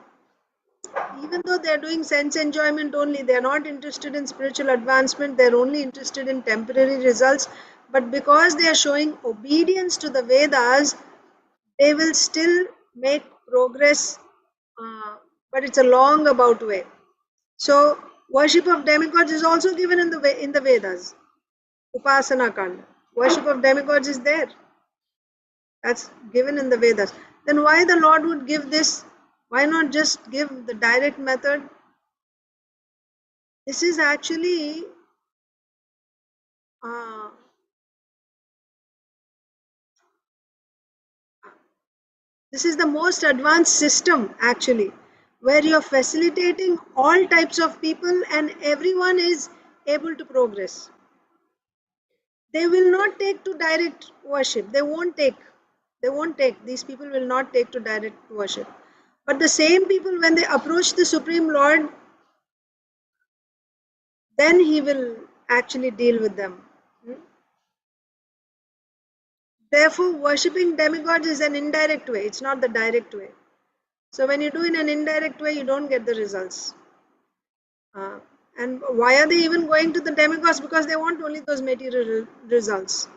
Even though they're doing sense enjoyment only, they're not interested in spiritual advancement, they're only interested in temporary results. But because they are showing obedience to the Vedas, they will still make progress, but it's a long about way. So worship of demigods is also given in the Vedas. Upasana Kanda. Worship of demigods is there. That's given in the Vedas. Then why the Lord would give this? Why not just give the direct method? This is actually this is the most advanced system actually, where you're facilitating all types of people and everyone is able to progress. They will not take to direct worship. They won't take. These people will not take to direct worship. But the same people, when they approach the Supreme Lord, then he will actually deal with them. Therefore, worshipping demigods is an indirect way. It's not the direct way. So when you do in an indirect way, you don't get the results. And why are they even going to the demigods? Because they want only those material results.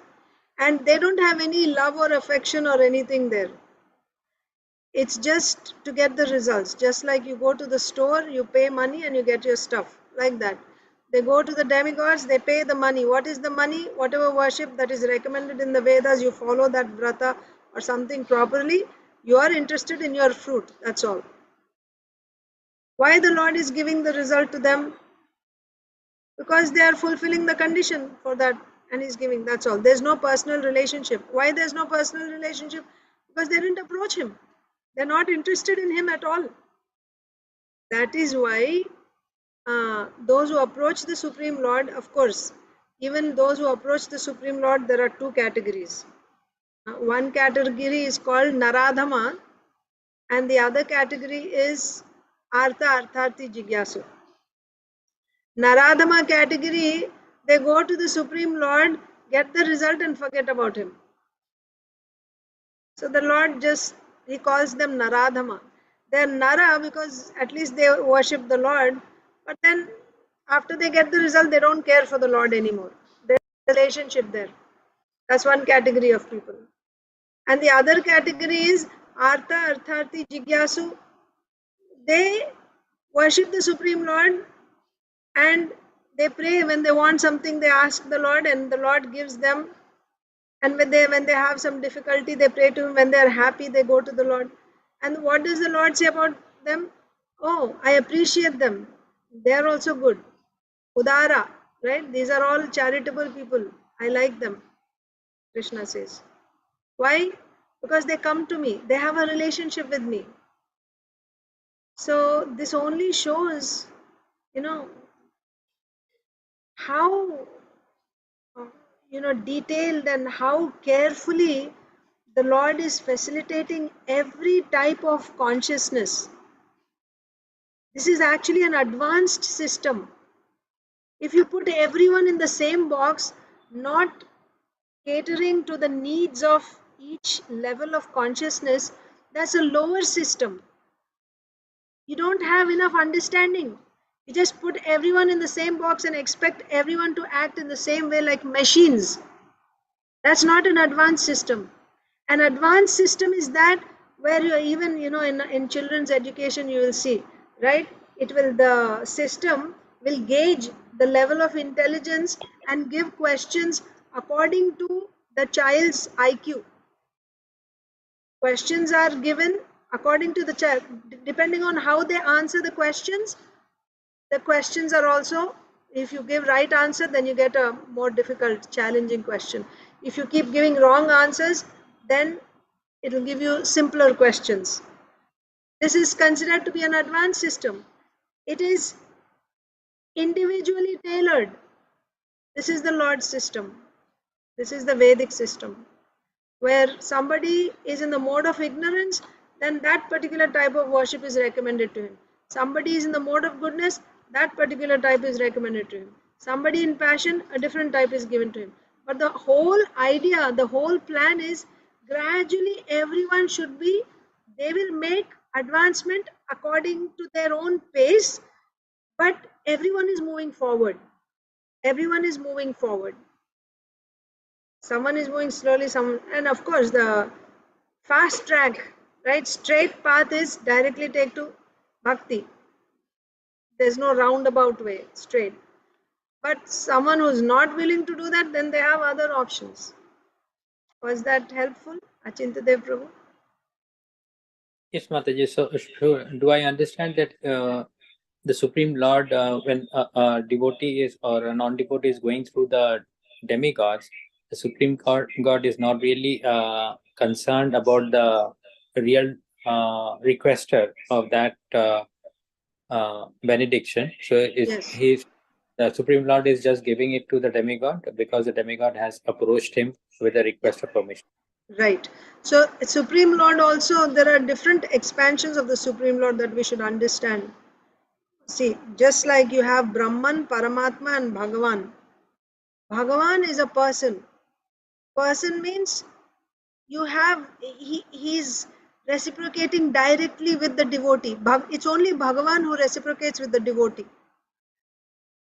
And they don't have any love or affection or anything there. It's just to get the results. Just like you go to the store, you pay money and you get your stuff. Like that. They go to the demigods, they pay the money. What is the money? Whatever worship that is recommended in the Vedas, you follow that vrata or something properly. You are interested in your fruit. That's all. Why the Lord is giving the result to them? Because they are fulfilling the condition for that and he's giving. That's all. There's no personal relationship. Why there's no personal relationship? Because they didn't approach him. They're not interested in him at all. That is why those who approach the Supreme Lord, of course, even those who approach the Supreme Lord, there are two categories. One category is called Naradhama and the other category is Artha Artharthi Jigyasu. Naradhama category, they go to the Supreme Lord, get the result and forget about him. So the Lord he calls them Naradhama. They're Nara because at least they worship the Lord, but then after they get the result, they don't care for the Lord anymore. There's a relationship there. That's one category of people. And the other category is Artha, Artharthi, Jigyasu, they worship the Supreme Lord and they pray. When they want something, they ask the Lord and the Lord gives them. And when they have some difficulty, they pray to Him. When they are happy, they go to the Lord. And what does the Lord say about them? Oh, I appreciate them. They are also good. Udara, right? These are all charitable people. I like them, Krishna says. Why? Because they come to me. They have a relationship with me. So this only shows, how detailed and how carefully the Lord is facilitating every type of consciousness. This is actually an advanced system. If you put everyone in the same box, not catering to the needs of each level of consciousness, that's a lower system. You don't have enough understanding. You just put everyone in the same box and expect everyone to act in the same way like machines. That's not an advanced system. An advanced system is that where you even, in children's education, you will see, right? The system will gauge the level of intelligence and give questions according to the child's IQ. Questions are given according to the child. Depending on how they answer the questions are also, if you give right answer, then you get a more difficult, challenging question. If you keep giving wrong answers, then it will give you simpler questions. This is considered to be an advanced system. It is individually tailored. This is the Lord's system. This is the Vedic system. Where somebody is in the mode of ignorance, then that particular type of worship is recommended to him. Somebody is in the mode of goodness, that particular type is recommended to him. Somebody in passion, a different type is given to him. But the whole idea, the whole plan is gradually everyone should be, they will make advancement according to their own pace, but everyone is moving forward. Everyone is moving forward. Someone is moving slowly, and of course the fast track, right? Straight path is directly take to bhakti. There's no roundabout way, straight. But someone who's not willing to do that, then they have other options. Was that helpful, Achintadev Prabhu? Yes, Mataji. So, do I understand that the Supreme Lord, when a devotee is or a non-devotee is going through the demigods, the Supreme God is not really concerned about the real requester of that benediction. So, Yes. the Supreme Lord is just giving it to the demigod because the demigod has approached him with a request of permission. Right. So Supreme Lord also, there are different expansions of the Supreme Lord that we should understand. See, just like you have Brahman, Paramatma and Bhagavan. Bhagavan is a person. Person means he's reciprocating directly with the devotee. It's only Bhagavan who reciprocates with the devotee.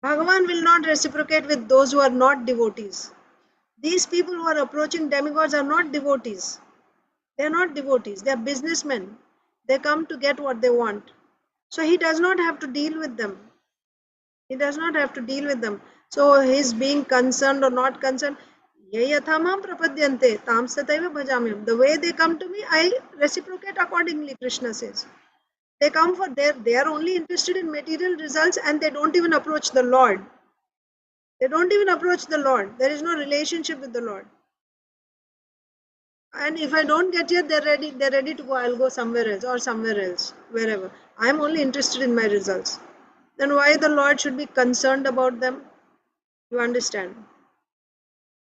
Bhagavan will not reciprocate with those who are not devotees. These people who are approaching demigods are not devotees. They are not devotees. They are businessmen. They come to get what they want. So he does not have to deal with them. He does not have to deal with them. So his being concerned or not concerned, yayatamam prapadyante tam sataiva bhajamyam. The way they come to me, I reciprocate accordingly, Krishna says. They come for they are only interested in material results and they don't even approach the Lord. They don't even approach the Lord. There is no relationship with the Lord. And if I don't get here, they're ready to go. I'll go somewhere else or somewhere else, wherever. I'm only interested in my results. Then why the Lord should be concerned about them? You understand?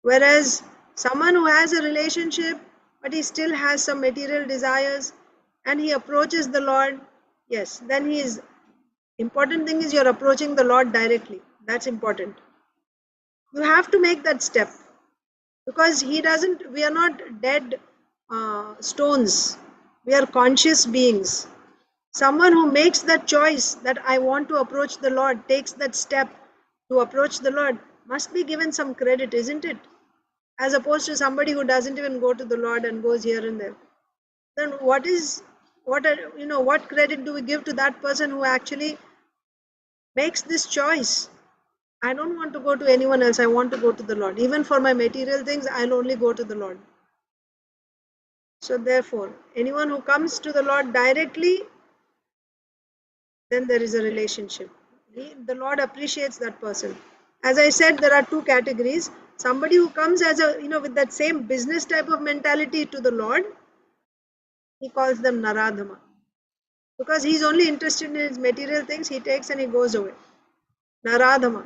Whereas someone who has a relationship, but he still has some material desires, and he approaches the Lord, yes, then he is. Important thing is you're approaching the Lord directly. That's important. You have to make that step because we are not dead stones. We are conscious beings. Someone who makes that choice that I want to approach the Lord, takes that step to approach the Lord, must be given some credit, isn't it? As opposed to somebody who doesn't even go to the Lord and goes here and there. then what credit do we give to that person who actually makes this choice? I don't want to go to anyone else. I want to go to the Lord. Even for my material things, I'll only go to the Lord. So therefore, anyone who comes to the Lord directly, then there is a relationship. The Lord appreciates that person. As I said, there are two categories. Somebody who comes as with that same business type of mentality to the Lord, he calls them Naradhama. Because he's only interested in his material things, he takes and he goes away. Naradhama.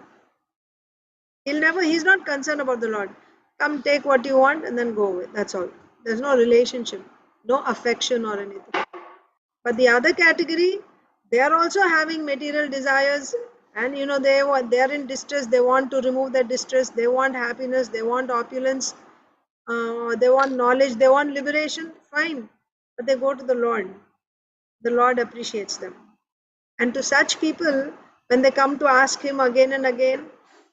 He's not concerned about the Lord. Come, take what you want and then go away. That's all. There's no relationship, no affection or anything. But the other category, they are also having material desires, and they are in distress. They want to remove their distress. They want happiness. They want opulence. They want knowledge. They want liberation. Fine, but they go to the Lord. The Lord appreciates them. And to such people, when they come to ask him again and again,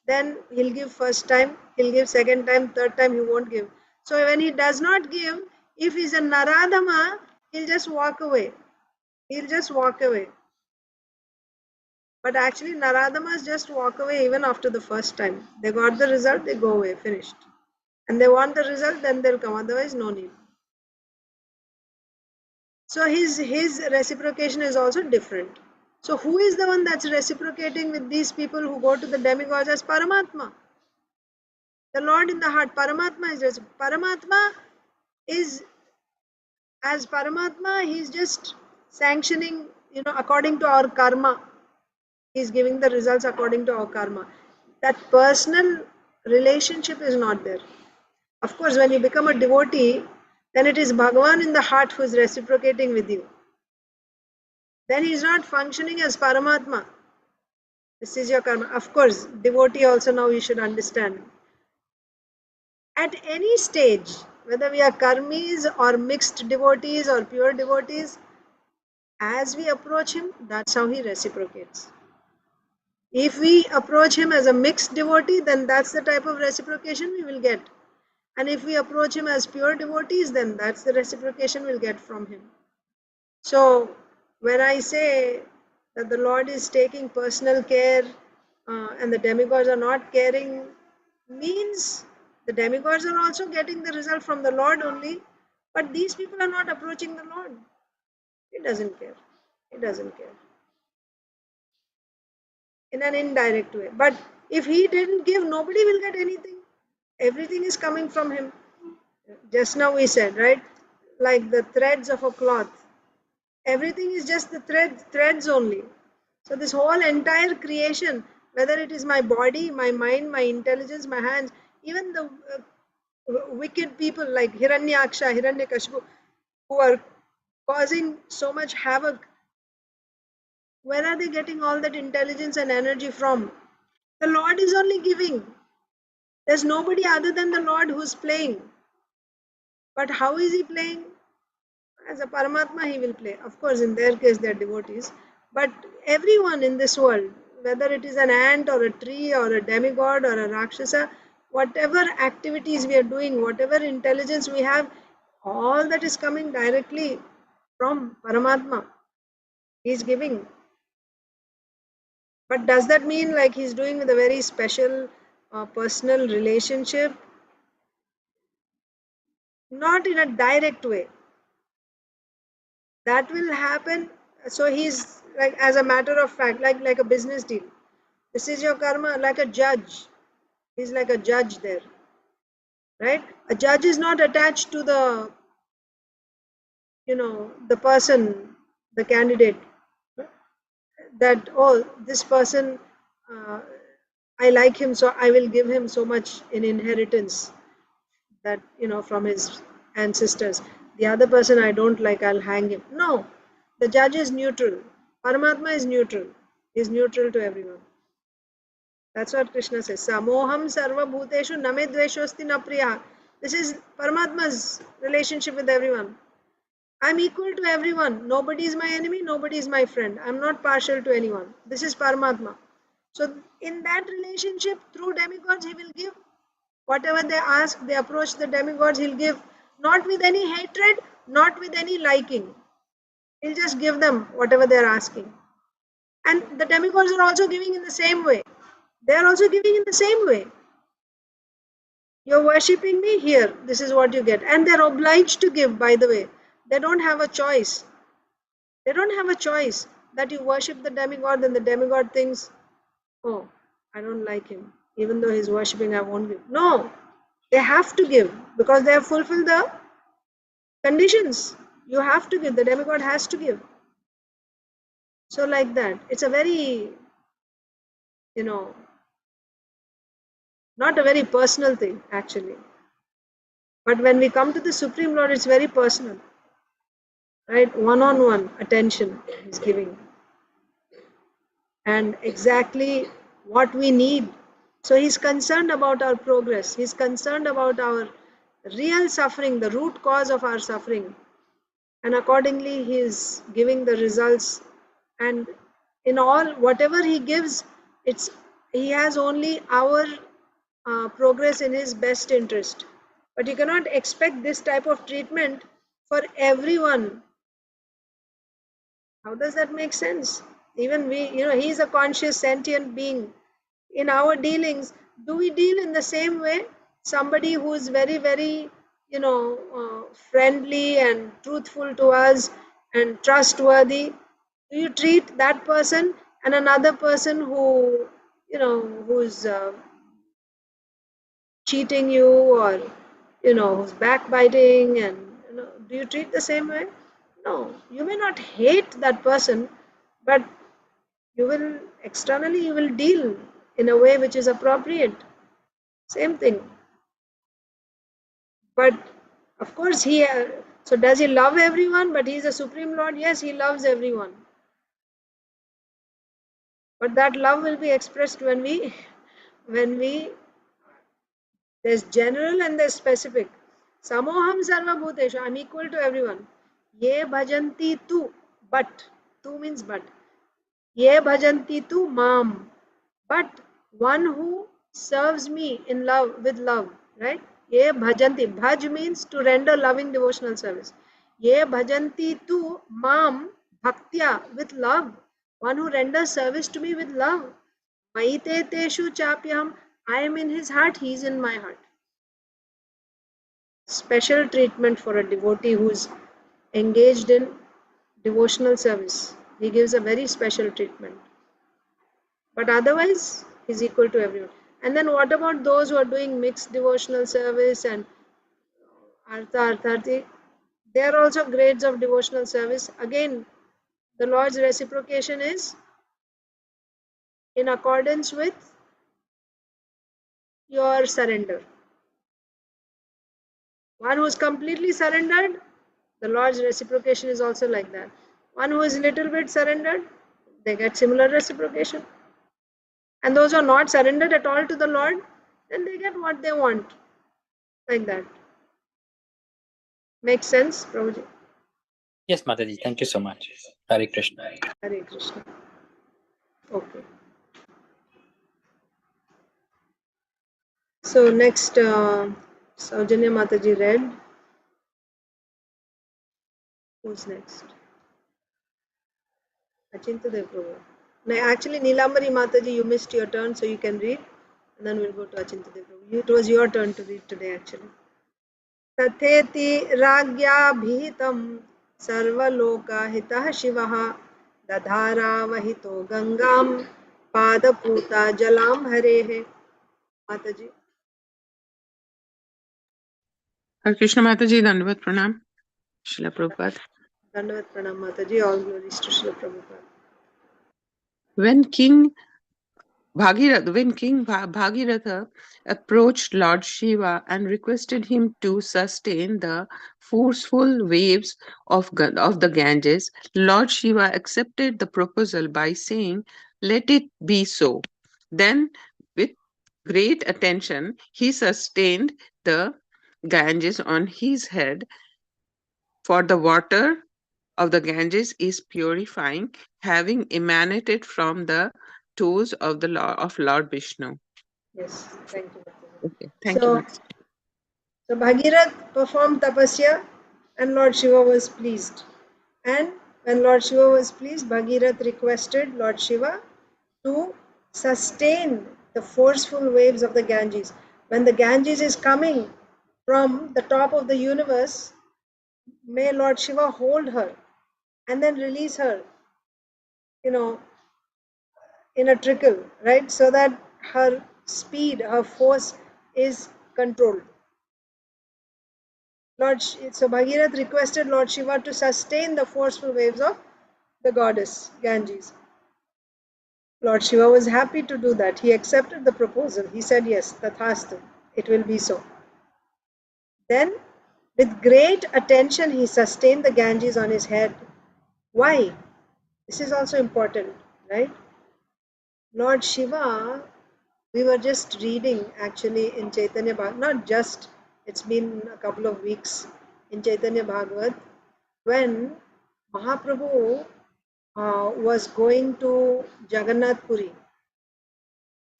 then he'll give first time, he'll give second time, third time he won't give. So when he does not give, if he's a Naradhama, he'll just walk away. He'll just walk away. But actually Naradhamas just walk away even after the first time. They got the result, they go away, finished. And they want the result, then they'll come, otherwise no need. So his reciprocation is also different. So who is the one that's reciprocating with these people who go to the demigods as Paramatma? The Lord in the heart. Paramatma is, as Paramatma, he's just sanctioning, according to our karma. He's giving the results according to our karma. That personal relationship is not there. Of course, when you become a devotee, then it is Bhagavan in the heart who is reciprocating with you. Then he is not functioning as Paramatma. This is your karma. Of course, devotee also now you should understand. At any stage, whether we are karmis or mixed devotees or pure devotees, as we approach him, that's how he reciprocates. If we approach him as a mixed devotee, then that's the type of reciprocation we will get. And if we approach him as pure devotees, then that's the reciprocation we'll get from him. So when I say that the Lord is taking personal care and the demigods are not caring, means the demigods are also getting the result from the Lord only, but these people are not approaching the Lord. He doesn't care. He doesn't care. In an indirect way. But if he didn't give, nobody will get anything. Everything is coming from him. Just now we said, right? Like the threads of a cloth. Everything is just the threads only. So this whole entire creation, whether it is my body, my mind, my intelligence, my hands, even the wicked people like Hiranyaksha, Hiranyakashipu, who are causing so much havoc, where are they getting all that intelligence and energy from? The Lord is only giving. There's nobody other than the Lord who's playing. But how is he playing? As a Paramatma, he will play. Of course, in their case, they're devotees. But everyone in this world, whether it is an ant or a tree or a demigod or a Rakshasa, whatever activities we are doing, whatever intelligence we have, all that is coming directly from Paramatma. He's giving. But does that mean like he's doing with a very special personal relationship? Not in a direct way. That will happen. So he's like, as a matter of fact, like a business deal. This is your karma, like a judge. He's like a judge there. Right? A judge is not attached to the, the person, the candidate. That, oh, this person, I like him, so I will give him so much in inheritance that, from his ancestors. The other person I don't like, I'll hang him. No, the judge is neutral. Paramatma is neutral. He is neutral to everyone. That's what Krishna says. Samoham sarva bhuteshu name dveshosti na priya. This is Paramatma's relationship with everyone. I'm equal to everyone. Nobody is my enemy, nobody is my friend. I'm not partial to anyone. This is Paramatma. So in that relationship, through demigods, he will give. Whatever they ask, they approach the demigods, he'll give. Not with any hatred, not with any liking. He'll just give them whatever they're asking. And the demigods are also giving in the same way. They're also giving in the same way. You're worshipping me, here, this is what you get. And they're obliged to give, by the way. They don't have a choice. They don't have a choice that you worship the demigod and the demigod thinks, oh, I don't like him. Even though he's worshipping, I won't give. No, they have to give because they have fulfilled the conditions. You have to give. The demigod has to give. So like that. It's a very, not a very personal thing actually. But when we come to the Supreme Lord, it's very personal. Right? One-on-one attention he's giving. And exactly what we need. So he's concerned about our progress. He's concerned about our real suffering, the root cause of our suffering. And accordingly, he is giving the results. And in all, whatever he gives, he has only our progress in his best interest. But you cannot expect this type of treatment for everyone. How does that make sense? Even we, he's a conscious sentient being. In our dealings, do we deal in the same way? Somebody who is very, very, friendly and truthful to us and trustworthy, do you treat that person and another person who, who's cheating you or, who's backbiting and, do you treat the same way? No, you may not hate that person, but you will externally you will deal in a way which is appropriate. Same thing. But of course so does he love everyone? But he is a Supreme Lord. Yes, he loves everyone. But that love will be expressed when we there's general and there's specific. Samoham sarva bhuteshu, I'm equal to everyone. Ye bhajanti tu, but tu means but. Ye bhajanti tu mam, but one who serves me in love with love, right? Ye bhajanti, bhaj means to render loving devotional service. Ye bhajanti tu mam bhaktya, with love, one who renders service to me with love. Maite teshu chapyam, I am in his heart, he is in my heart. Special treatment for a devotee who is engaged in devotional service. He gives a very special treatment. But otherwise, he's equal to everyone. And then what about those who are doing mixed devotional service and Artha, Artharthi? They are also grades of devotional service. Again, the Lord's reciprocation is in accordance with your surrender. One who is completely surrendered, the Lord's reciprocation is also like that. One who is little bit surrendered, they get similar reciprocation. And those who are not surrendered at all to the Lord, then they get what they want. Like that. Makes sense, Prabhuji? Yes, Mataji. Thank you so much. Hare Krishna. Hare Krishna. Okay. So next, Saujanya Mataji read. Who's next? Achintadev Prabhu. No, actually, Neelambari Mataji, you missed your turn, so you can read. And then we'll go to Achintadev Prabhu. It was your turn to read today, actually. Tatheti ragyabhitam sarvalokahitah shivaha dadhara vahito gangam padaputa jalam harehe. Mataji. Hare Krishna Mataji, Dandavat Pranam, Srila Prabhupada. Dandavat Pranam Mataji, all glories to Srila Prabhupada. When King Bhagiratha approached Lord Shiva and requested him to sustain the forceful waves of the Ganges, Lord Shiva accepted the proposal by saying, "Let it be so." Then, with great attention, he sustained the Ganges on his head, for the water of the Ganges is purifying, having emanated from the toes of Lord Vishnu. Yes, thank you. Okay, thank you. So Bhagirath performed tapasya and Lord Shiva was pleased. And when Lord Shiva was pleased, Bhagirath requested Lord Shiva to sustain the forceful waves of the Ganges. When the Ganges is coming from the top of the universe, may Lord Shiva hold her and then release her, in a trickle, right? So that her speed, her force is controlled. So Bhagirath requested Lord Shiva to sustain the forceful waves of the goddess Ganges. Lord Shiva was happy to do that. He accepted the proposal. He said, yes, tathastu, it will be so. Then, with great attention, he sustained the Ganges on his head. Why? This is also important, right? Lord Shiva, we were just reading actually in Chaitanya Bhagavat, not just, it's been a couple of weeks in Chaitanya Bhagavat, when Mahaprabhu was going to Jagannath Puri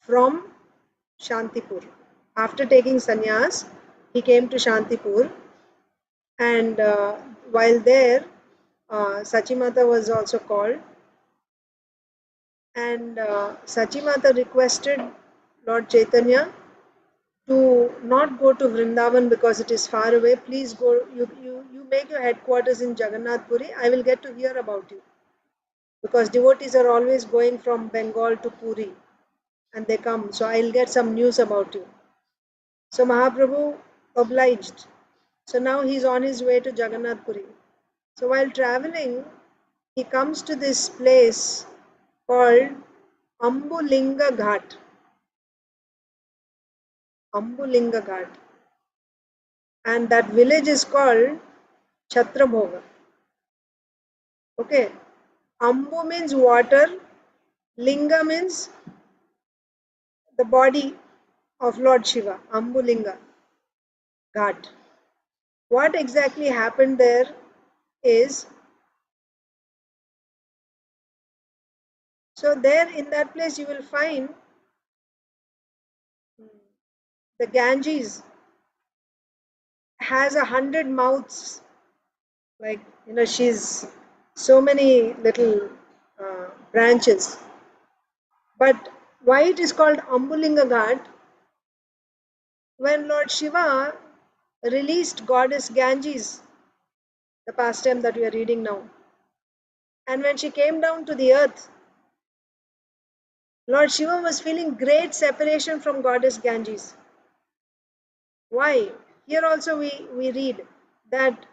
from Shantipur. After taking sannyas, he came to Shantipur, and while there, Sachimata was also called, and Sachimata requested Lord Chaitanya to not go to Vrindavan because it is far away. Please go, you make your headquarters in Jagannath Puri. I will get to hear about you. Because devotees are always going from Bengal to Puri and they come. So I'll get some news about you. So Mahaprabhu obliged. So now he's on his way to Jagannath Puri. So while traveling, he comes to this place called Ambulinga Ghat. Ambulinga Ghat. And that village is called Chhatrabhoga. Okay. Ambu means water. Linga means the body of Lord Shiva. Ambulinga Ghat. What exactly happened there is, so there in that place you will find the Ganges has 100 mouths, like she's so many little branches. But why it is called Ambulinga Ghat? When Lord Shiva released goddess Ganges, the pastime that we are reading now, and when she came down to the earth, Lord Shiva was feeling great separation from goddess Ganges. Why? Here also we read that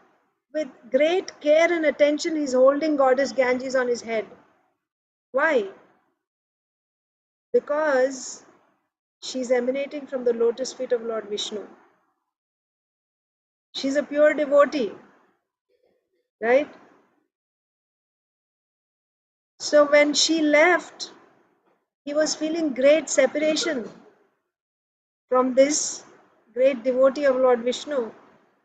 with great care and attention he's holding goddess Ganges on his head. Why? Because she's emanating from the lotus feet of Lord Vishnu. She's a pure devotee, right? So when she left, he was feeling great separation from this great devotee of Lord Vishnu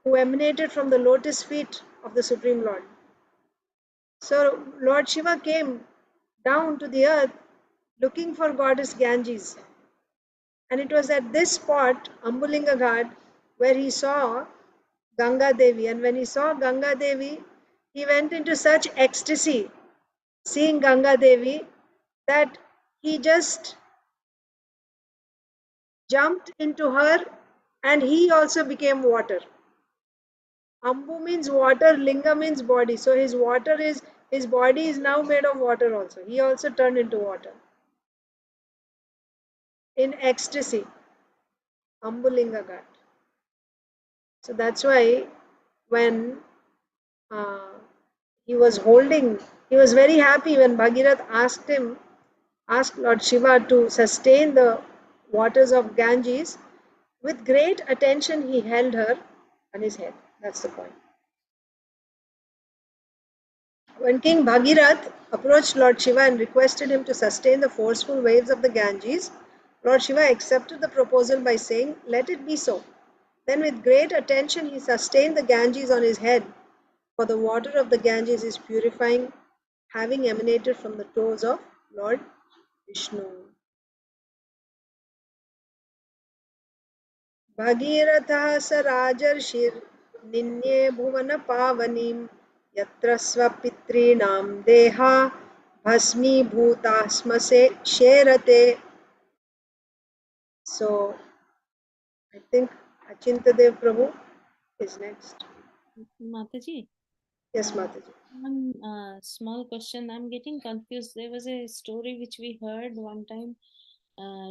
who emanated from the lotus feet of the Supreme Lord. So Lord Shiva came down to the earth looking for goddess Ganges. And it was at this spot, Ambulinga Ghat, where he saw Ganga Devi. And when he saw Ganga Devi, he went into such ecstasy seeing Ganga Devi that he just jumped into her and he also became water. Ambu means water, Linga means body. So his body is now made of water also. He also turned into water. In ecstasy. Ambulinga Ghat. So that's why when he was very happy when Bhagirath asked Lord Shiva to sustain the waters of Ganges. With great attention, he held her on his head. That's the point. When King Bhagirath approached Lord Shiva and requested him to sustain the forceful waves of the Ganges, Lord Shiva accepted the proposal by saying, "Let it be so." Then with great attention he sustained the Ganges on his head, for the water of the Ganges is purifying, having emanated from the toes of Lord Vishnu. Bhagiratha sa Rajarshir निन्ये भुवन पावनीं यत्र स्वपितॄणां देहा भस्मीभूतास्म से शेरते. So I think Achintadev Prabhu is next. Mataji, Yes, Mataji. one small question. I'm getting confused. There was a story which we heard one time.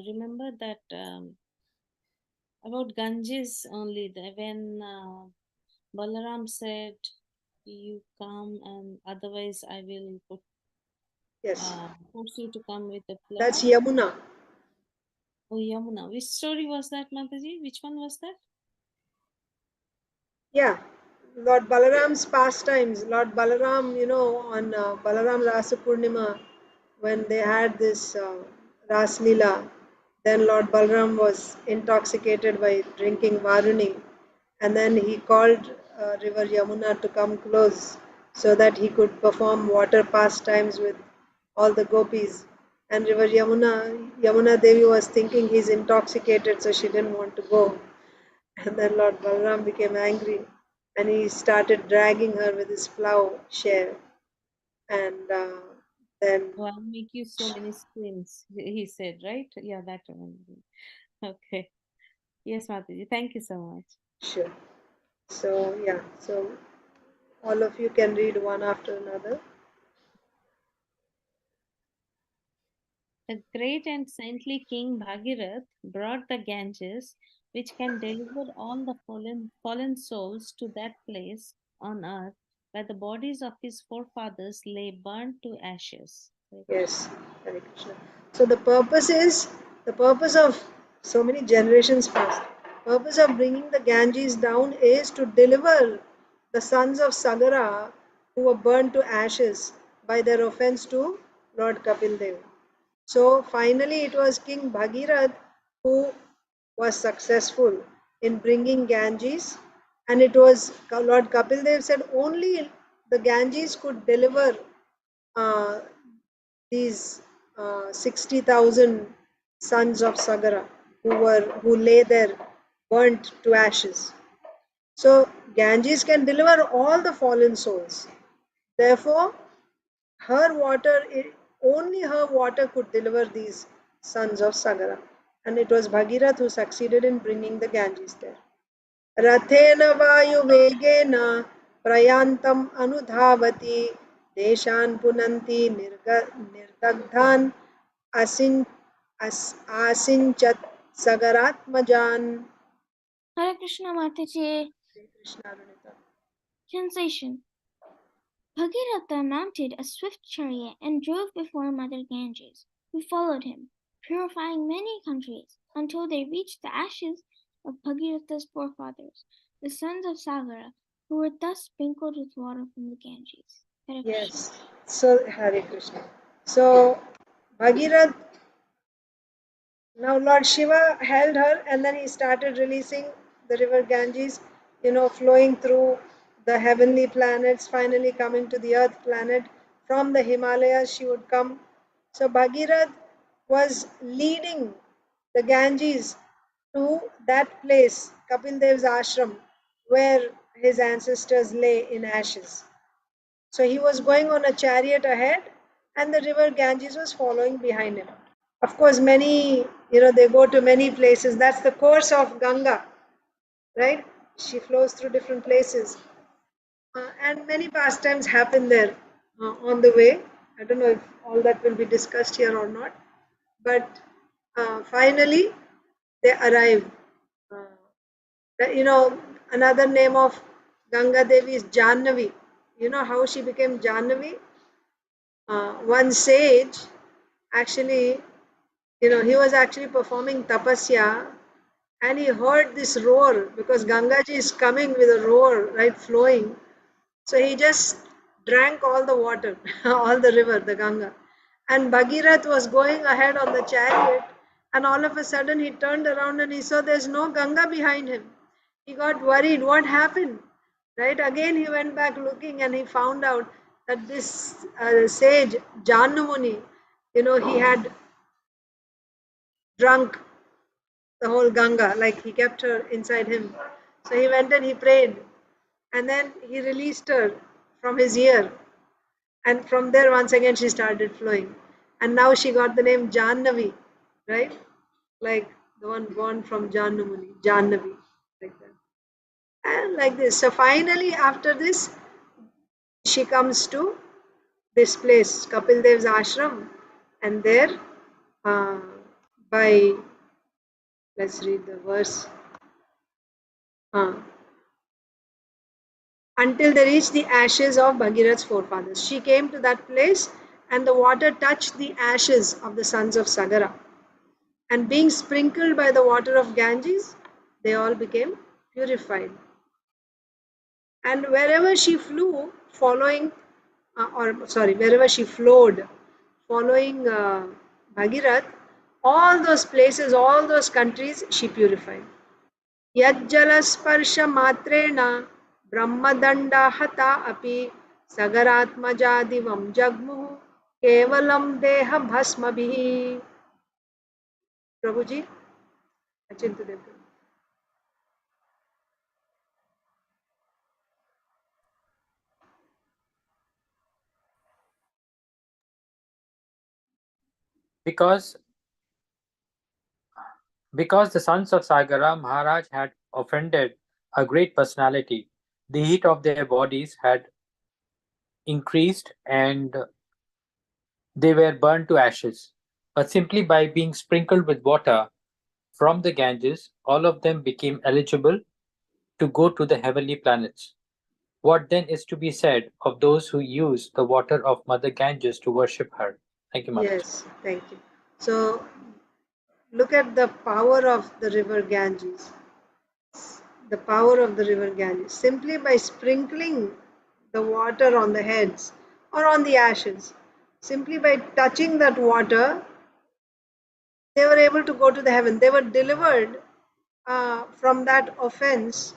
Remember that about Ganges only. When Balaram said, "You come, and otherwise I will Yes, force you to come with the flood." that's Yamuna. Oh, Yamuna. Which story was that, Mataji? Which one was that? Yeah, Lord Balaram's pastimes. Lord Balaram, on Balaram Rasa Purnima, when they had this Ras Leela, then Lord Balaram was intoxicated by drinking Varuni, and then he called River Yamuna to come close so that he could perform water pastimes with all the gopis. And River Yamuna Devi was thinking he's intoxicated, so she didn't want to go. And then Lord Balaram became angry and he started dragging her with his plow share. And then, Oh, I'll make you so many screens, he said, right? Yeah, that one. Okay. Yes, Mataji. Thank you so much. sure. So, yeah, so all of you can read one after another. The great and saintly King Bhagirath brought the Ganges, which can deliver all the fallen souls to that place on earth where the bodies of his forefathers lay burnt to ashes. Yes, Hare Krishna. So the purpose of so many generations past, purpose of bringing the Ganges down is to deliver the sons of Sagara who were burnt to ashes by their offense to Lord Kapil Dev. So finally, it was King Bhagirath who was successful in bringing Ganges, and it was Lord Kapil Dev said only the Ganges could deliver uh, these 60,000 sons of Sagara who lay there burnt to ashes. So Ganges can deliver all the fallen souls. Therefore, her water, only her water could deliver these sons of Sagara. And it was Bhagirath who succeeded in bringing the Ganges there. Rathena Vayuvegena Prayantam Anudhavati Deshan Punanti Nirdagdhan Asinchat Sagaratmajan. Hare Krishna Mataji. Krishna Arunita. Translation. Bhagirath mounted a swift chariot and drove before Mother Ganges, who followed him, purifying many countries, until they reached the ashes of Bhagirath's forefathers, the sons of Sagara, who were thus sprinkled with water from the Ganges. Hare Krishna. Yes. So Hare Krishna. So Bhagirath, now Lord Shiva held her and then he started releasing the river Ganges, flowing through the heavenly planets, finally coming to the earth planet. From the Himalayas she would come. So Bhagirath was leading the Ganges to that place, Kapil Dev's ashram, where his ancestors lay in ashes. So he was going on a chariot ahead and the river Ganges was following behind him. Of course, many, they go to many places. That's the course of Ganga, right? She flows through different places. And many pastimes happen there on the way. I don't know if all that will be discussed here or not. But finally, they arrive. Another name of Ganga Devi is Jannavi. You know how she became Jannavi? One sage, actually, he was actually performing tapasya and he heard this roar because Gangaji is coming with a roar, right, flowing. So he just drank all the water, all the river, the Ganga. And Bhagirath was going ahead on the chariot, and all of a sudden he turned around and he saw there's no Ganga behind him. He got worried. What happened? Right? Again he went back looking and he found out that this sage, Janamuni, he had drunk the whole Ganga, like he kept her inside him. So he went and he prayed and then he released her from his ear, and from there once again she started flowing, and now she got the name Jannavi, right? Like the one born from Jannamuni, Jannavi, like that. And like this. So finally, after this, she comes to this place, Kapil Dev's ashram, and there, uh, by, let's read the verse. Until they reached the ashes of Bhagirath's forefathers. She came to that place, and the water touched the ashes of the sons of Sagara. And being sprinkled by the water of Ganges, they all became purified. And wherever she flew, wherever she flowed, following Bhagirath, all those places, all those countries, she purified. यज्जलस्पर्श मात्रेण ब्रह्मदंडा हता अपि सगरात्मजादिवं जग्मुः केवलं देह भस्मभिः. प्रभु जी अचिंत देव. Because the sons of Sagara Maharaj had offended a great personality, the heat of their bodies had increased and they were burned to ashes. But simply by being sprinkled with water from the Ganges, all of them became eligible to go to the heavenly planets. What then is to be said of those who use the water of Mother Ganges to worship her? Thank you, Maharaj. Yes, thank you. So look at the power of the river Ganges. The power of the river Ganges. Simply by sprinkling the water on the heads or on the ashes, simply by touching that water, they were able to go to the heaven. They were delivered from that offense,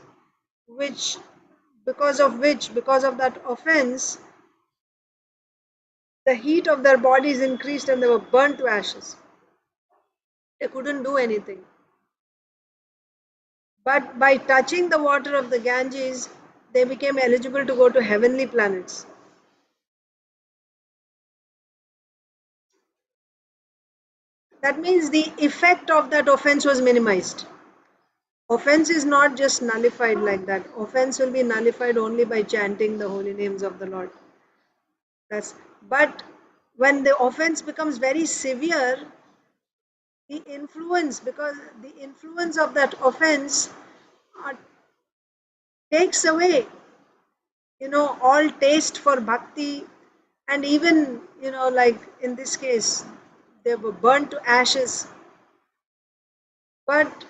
because of that offense, the heat of their bodies increased and they were burnt to ashes. They couldn't do anything. But by touching the water of the Ganges, they became eligible to go to heavenly planets. That means the effect of that offense was minimized. Offense is not just nullified like that. Offense will be nullified only by chanting the holy names of the Lord. But when the offense becomes very severe, the influence of that offense takes away, all taste for bhakti, and even, like in this case, they were burnt to ashes. But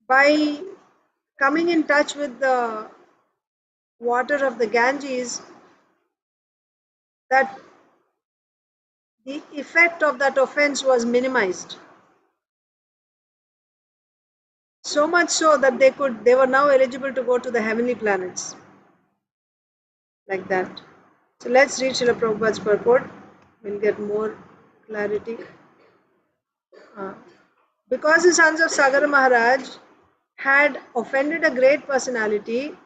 by coming in touch with the water of the Ganges, that the effect of that offense was minimized. So much so that they were now eligible to go to the heavenly planets. Like that. So let's read Srila Prabhupada's purport. We'll get more clarity. Because the sons of Sagara Maharaj had offended a great personality,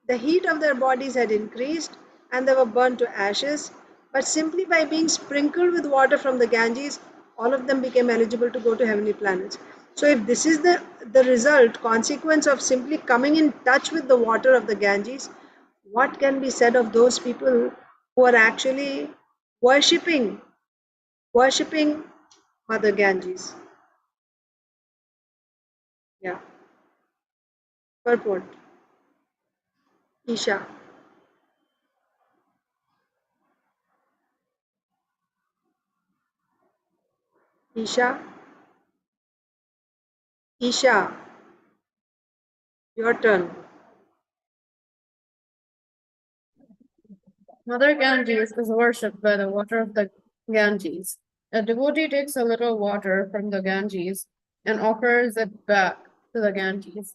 the heat of their bodies had increased and they were burnt to ashes. But simply by being sprinkled with water from the Ganges, all of them became eligible to go to heavenly planets. So if this is the consequence of simply coming in touch with the water of the Ganges, what can be said of those people who are actually worshipping Mother Ganges? Yeah. Purport. Isha. Isha. Isha. Your turn. Mother Ganges is worshipped by the water of the Ganges. A devotee takes a little water from the Ganges and offers it back to the Ganges.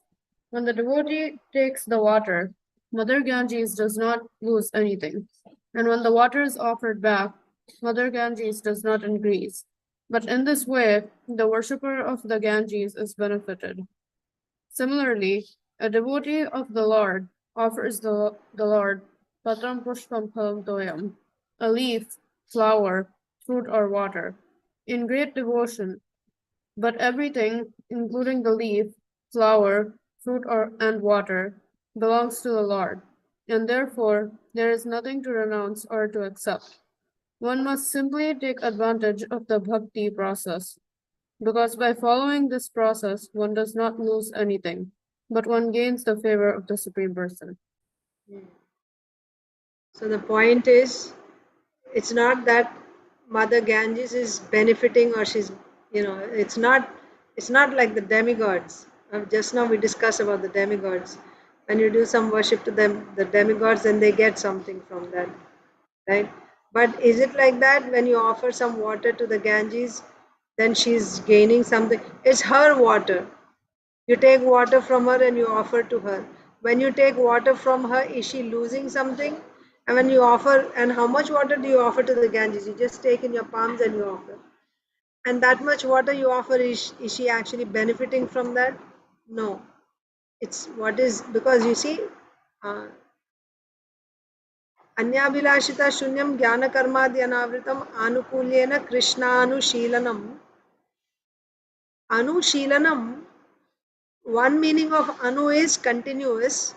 When the devotee takes the water, Mother Ganges does not lose anything. And when the water is offered back, Mother Ganges does not increase. But in this way, the worshipper of the Ganges is benefited. Similarly, a devotee of the Lord offers the Lord patram pushpam phalam toyam, a leaf, flower, fruit or water, in great devotion, but everything, including the leaf, flower, fruit and water, belongs to the Lord, and therefore there is nothing to renounce or to accept. One must simply take advantage of the bhakti process, because by following this process, one does not lose anything, but one gains the favor of the Supreme Person. So the point is, it's not that Mother Ganges is benefiting or she's, it's not like the demigods. Just now we discussed about the demigods. When you do some worship to them, the demigods, then they get something from that, right? But is it like that when you offer some water to the Ganges, then she's gaining something? It's her water. You take water from her and you offer to her. When you take water from her, is she losing something? And when you offer, and how much water do you offer to the Ganges? You just take in your palms and you offer. And that much water you offer, is she actually benefiting from that? No. It's what is, because you see, अन्याभिलाषिता शून्यम ज्ञान कर्मादि अनावृतम आनुकूल्येन कृष्णानुशीलनम. Anuशीलनम, one meaning of anu is continuous,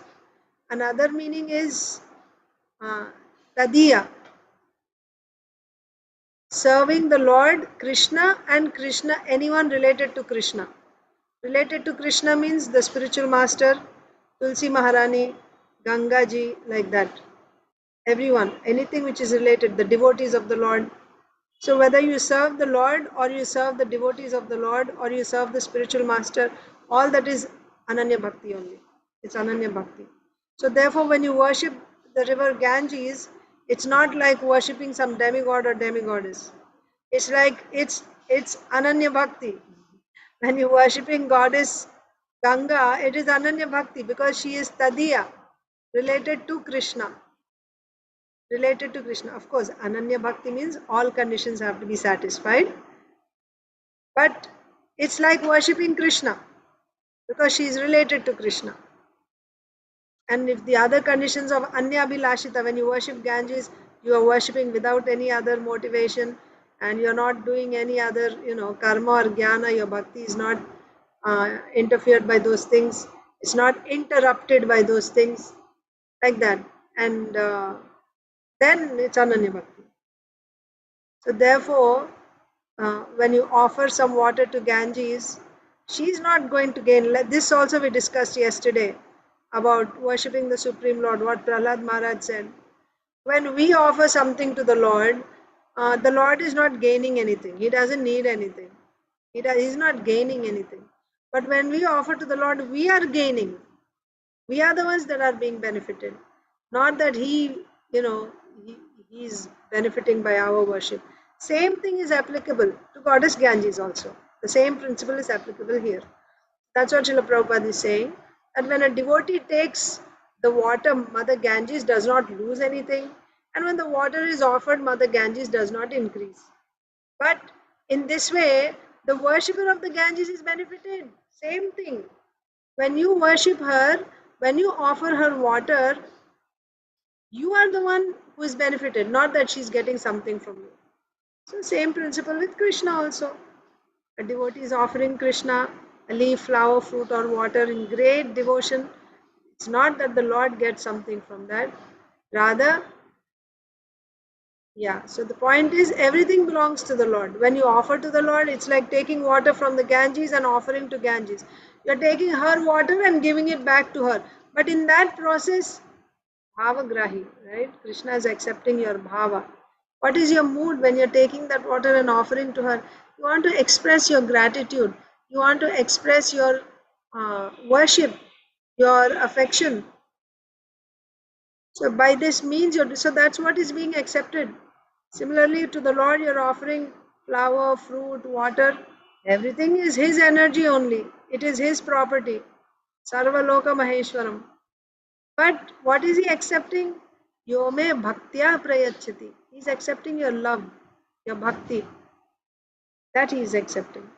another meaning is tadiya, serving the Lord Krishna and Krishna, anyone related to Krishna. Related to Krishna means the spiritual master, Tulsi Maharani, Ganga ji, like that. Everyone, anything which is related, the devotees of the Lord. So whether you serve the Lord or you serve the devotees of the Lord or you serve the spiritual master, all that is Ananya Bhakti only. It's Ananya Bhakti. So therefore when you worship the river Ganges, it's not like worshipping some demigod or demigoddess. It's like it's Ananya Bhakti. When you're worshipping goddess Ganga, it is Ananya Bhakti because she is Tadiya, related to Krishna. Related to Krishna. Of course, Ananya Bhakti means all conditions have to be satisfied. But it's like worshipping Krishna because she is related to Krishna. And if the other conditions of Anya Abhilashita, when you worship Ganges, you are worshipping without any other motivation and you're not doing any other, karma or jnana, your bhakti is not interfered by those things. It's not interrupted by those things, like that. And then it's Ananya Bhakti. So therefore, when you offer some water to Ganges, she's not going to gain. This also we discussed yesterday about worshipping the Supreme Lord, what Prahlad Maharaj said. When we offer something to the Lord is not gaining anything. He doesn't need anything. He's not gaining anything. But when we offer to the Lord, we are gaining. We are the ones that are being benefited. Not that he's benefiting by our worship. Same thing is applicable to Goddess Ganges also. The same principle is applicable here. That's what Srila Prabhupada is saying. That when a devotee takes the water, Mother Ganges does not lose anything. And when the water is offered, Mother Ganges does not increase. But in this way, the worshipper of the Ganges is benefited. Same thing. When you worship her, when you offer her water, you are the one who is benefited, not that she's getting something from you. So same principle with Krishna also. A devotee is offering Krishna a leaf, flower, fruit or water in great devotion. It's not that the Lord gets something from that. Rather, so the point is everything belongs to the Lord. When you offer to the Lord, it's like taking water from the Ganges and offering to Ganges. You're taking her water and giving it back to her. But in that process, bhavagrahi, right? Krishna is accepting your bhava. What is your mood when you're taking that water and offering to her? You want to express your gratitude. You want to express your worship, your affection. So by this means, so that's what is being accepted. Similarly, to the Lord, you're offering flower, fruit, water. Everything is His energy only. It is His property. Sarva Loka Maheshwaram. But what is He accepting? Yome bhaktya prayachati. He's accepting your love, your bhakti. That He is accepting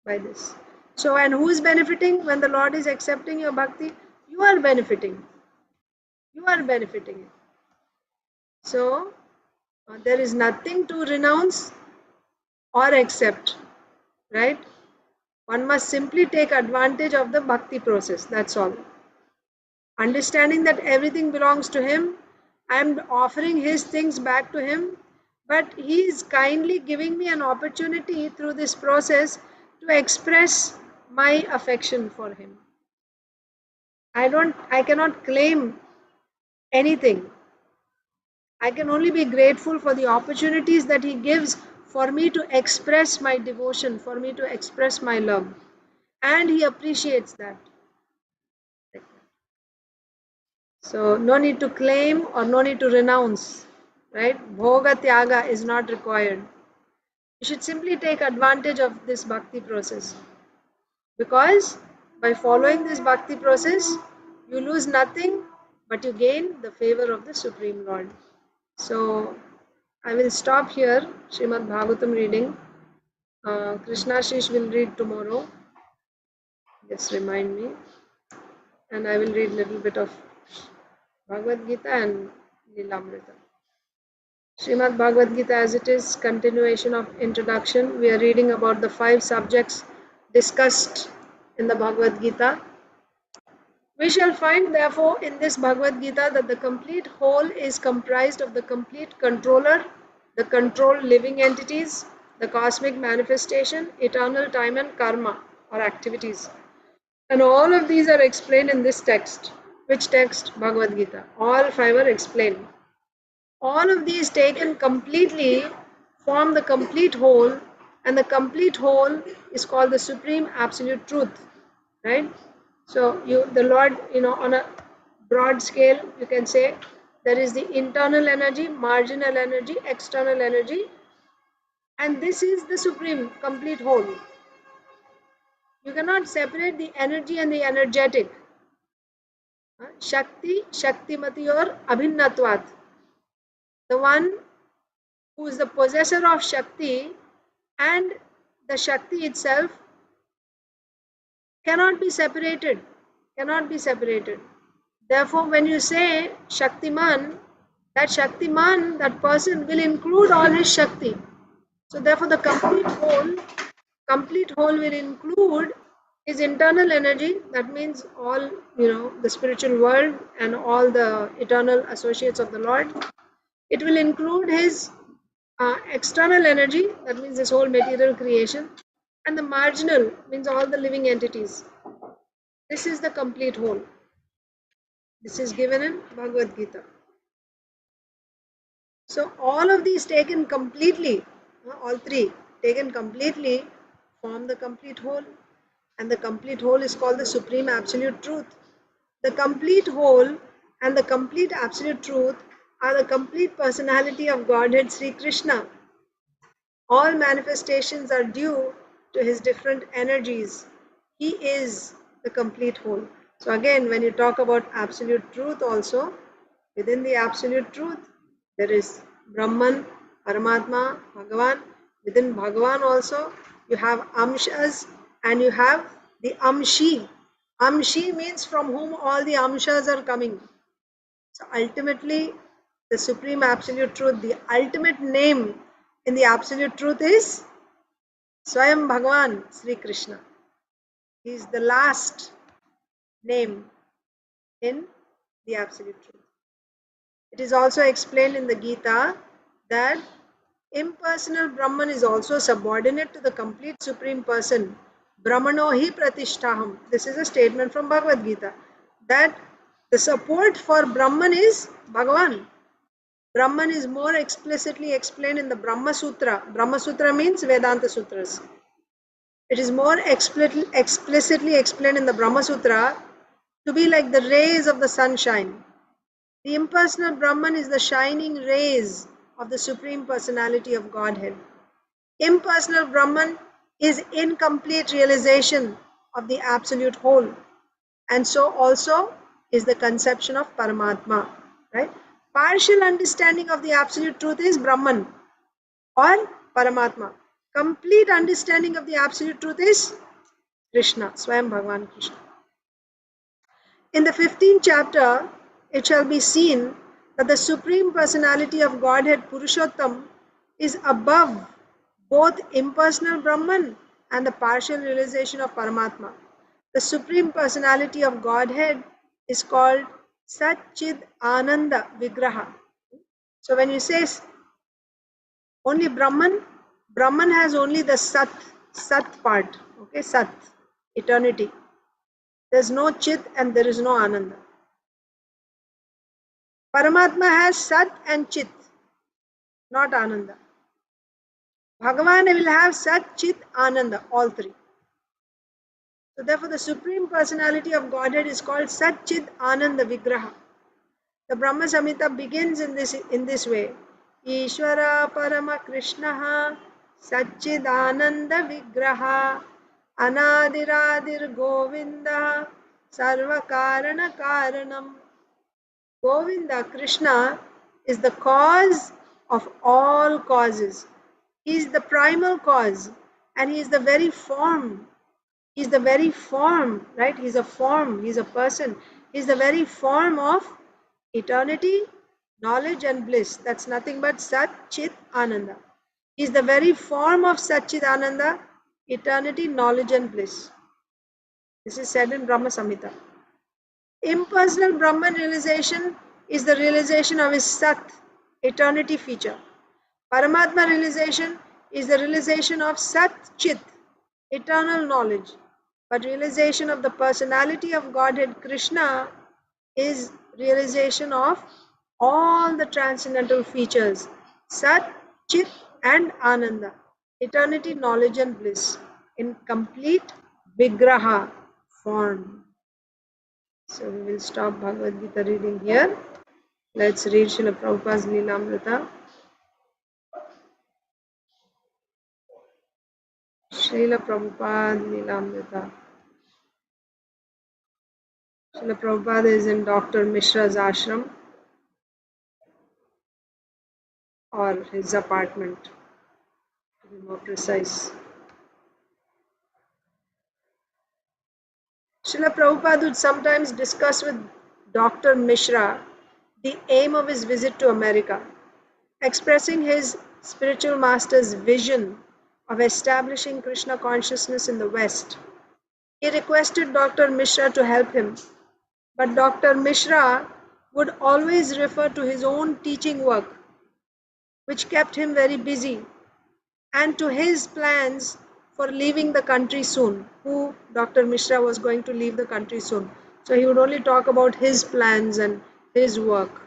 by this. So, and who is benefiting when the Lord is accepting your bhakti? You are benefiting. You are benefiting it. So there is nothing to renounce or accept, right? One must simply take advantage of the bhakti process, that's all. Understanding that everything belongs to him, I am offering his things back to him, but he is kindly giving me an opportunity through this process to express my affection for him. I cannot claim anything. I can only be grateful for the opportunities that he gives for me to express my devotion, for me to express my love. And he appreciates that. So no need to claim or no need to renounce, right? Bhoga tyaga is not required. You should simply take advantage of this bhakti process, because by following this bhakti process, you lose nothing but you gain the favor of the Supreme Lord. So I will stop here. Srimad Bhagavatam reading. Krishna Shish will read tomorrow. Just remind me. And I will read a little bit of Bhagavad Gita and Lilamrita. Srimad Bhagavad Gita, as it is, continuation of introduction. We are reading about the 5 subjects discussed in the Bhagavad Gita. We shall find, therefore, in this Bhagavad Gita that the complete whole is comprised of the complete controller, the controlled living entities, the cosmic manifestation, eternal time, and karma or activities. And all of these are explained in this text. Which text? Bhagavad Gita. All 5 are explained. All of these taken completely form the complete whole, and the complete whole is called the supreme absolute truth, right? So the Lord, on a broad scale, you can say there is the internal energy, marginal energy, external energy, and this is the supreme complete whole. You cannot separate the energy and the energetic. Shakti, Shaktimati or Abhinnatvat. The one who is the possessor of Shakti and the Shakti itself cannot be separated. Cannot be separated. Therefore, when you say Shaktiman, that person will include all his Shakti. So therefore the complete whole will include his internal energy, that means all, the spiritual world and all the eternal associates of the Lord. It will include his external energy, that means this whole material creation, and the marginal means all the living entities. This is the complete whole. This is given in Bhagavad Gita. So all of these taken completely, all 3 taken completely, form the complete whole, and the complete whole is called the supreme absolute truth. The complete whole and the complete absolute truth are the complete personality of Godhead Sri Krishna. All manifestations are due to his different energies. He is the complete whole. So again, when you talk about absolute truth also, within the absolute truth, there is Brahman, Paramatma, Bhagavan. Within Bhagavan also, you have Amshas and you have the Amshi. Amshi means from whom all the Amshas are coming. So ultimately, the Supreme Absolute Truth, the ultimate name in the Absolute Truth is Swayam Bhagavan, Sri Krishna. He is the last name in the Absolute Truth. It is also explained in the Gita that impersonal Brahman is also subordinate to the complete Supreme Person. Brahmano hi pratishtaham. This is a statement from Bhagavad Gita, that the support for Brahman is Bhagavan. Brahman is more explicitly explained in the Brahma Sutra. Brahma Sutra means Vedanta Sutras. It is more explicitly explained in the Brahma Sutra to be like the rays of the sunshine. The impersonal Brahman is the shining rays of the Supreme Personality of Godhead. Impersonal Brahman is incomplete realization of the absolute whole, and so also is the conception of Paramatma, right? Partial understanding of the absolute truth is Brahman or Paramatma. Complete understanding of the absolute truth is Krishna, Swayam Bhagavan Krishna. In the 15th chapter, it shall be seen that the Supreme Personality of Godhead Purushottam is above both impersonal Brahman and the partial realization of Paramatma. The Supreme Personality of Godhead is called Satchid Ananda Vigraha. So when you say only Brahman, Brahman has only the Sat part, okay, Sat, eternity. There's no Chit and there is no Ananda. Paramatma has Sat and Chit, not Ananda. Bhagavan will have Sat, Chit, Ananda, all three. So therefore the Supreme Personality of Godhead is called Sat, Chit, Ananda Vigraha. The Brahma Samhita begins in this way. Ishvara Parama Krishnaha Satchidananda Vigraha Anadiradir Govinda Sarva Karana Karanam. Govinda, Krishna, is the cause of all causes. He is the primal cause and he is the very form. He is the very form, right? He is a form, he is a person. He is the very form of eternity, knowledge and bliss. That's nothing but Sat Chit Ananda. He is the very form of Satchit Ananda, eternity, knowledge and bliss. This is said in Brahma Samhita. Impersonal Brahman realization is the realization of his Sat, eternity feature. Paramatma realization is the realization of Sat Chit, eternal knowledge. But realization of the personality of Godhead Krishna is realization of all the transcendental features, Sat, Chit and Ananda, eternity, knowledge and bliss, in complete Vigraha form. So we will stop Bhagavad Gita reading here. Let's read Srila Prabhupada's Leelamrita. Srila Prabhupada Leelamrita. Srila Prabhupada is in Dr. Mishra's ashram or his apartment, to be more precise. Srila Prabhupada would sometimes discuss with Dr. Mishra the aim of his visit to America, expressing his spiritual master's vision of establishing Krishna consciousness in the West. He requested Dr. Mishra to help him, but Dr. Mishra would always refer to his own teaching work, which kept him very busy, and to his plans for leaving the country soon, who Dr. Mishra was going to leave the country soon. So he would only talk about his plans and his work.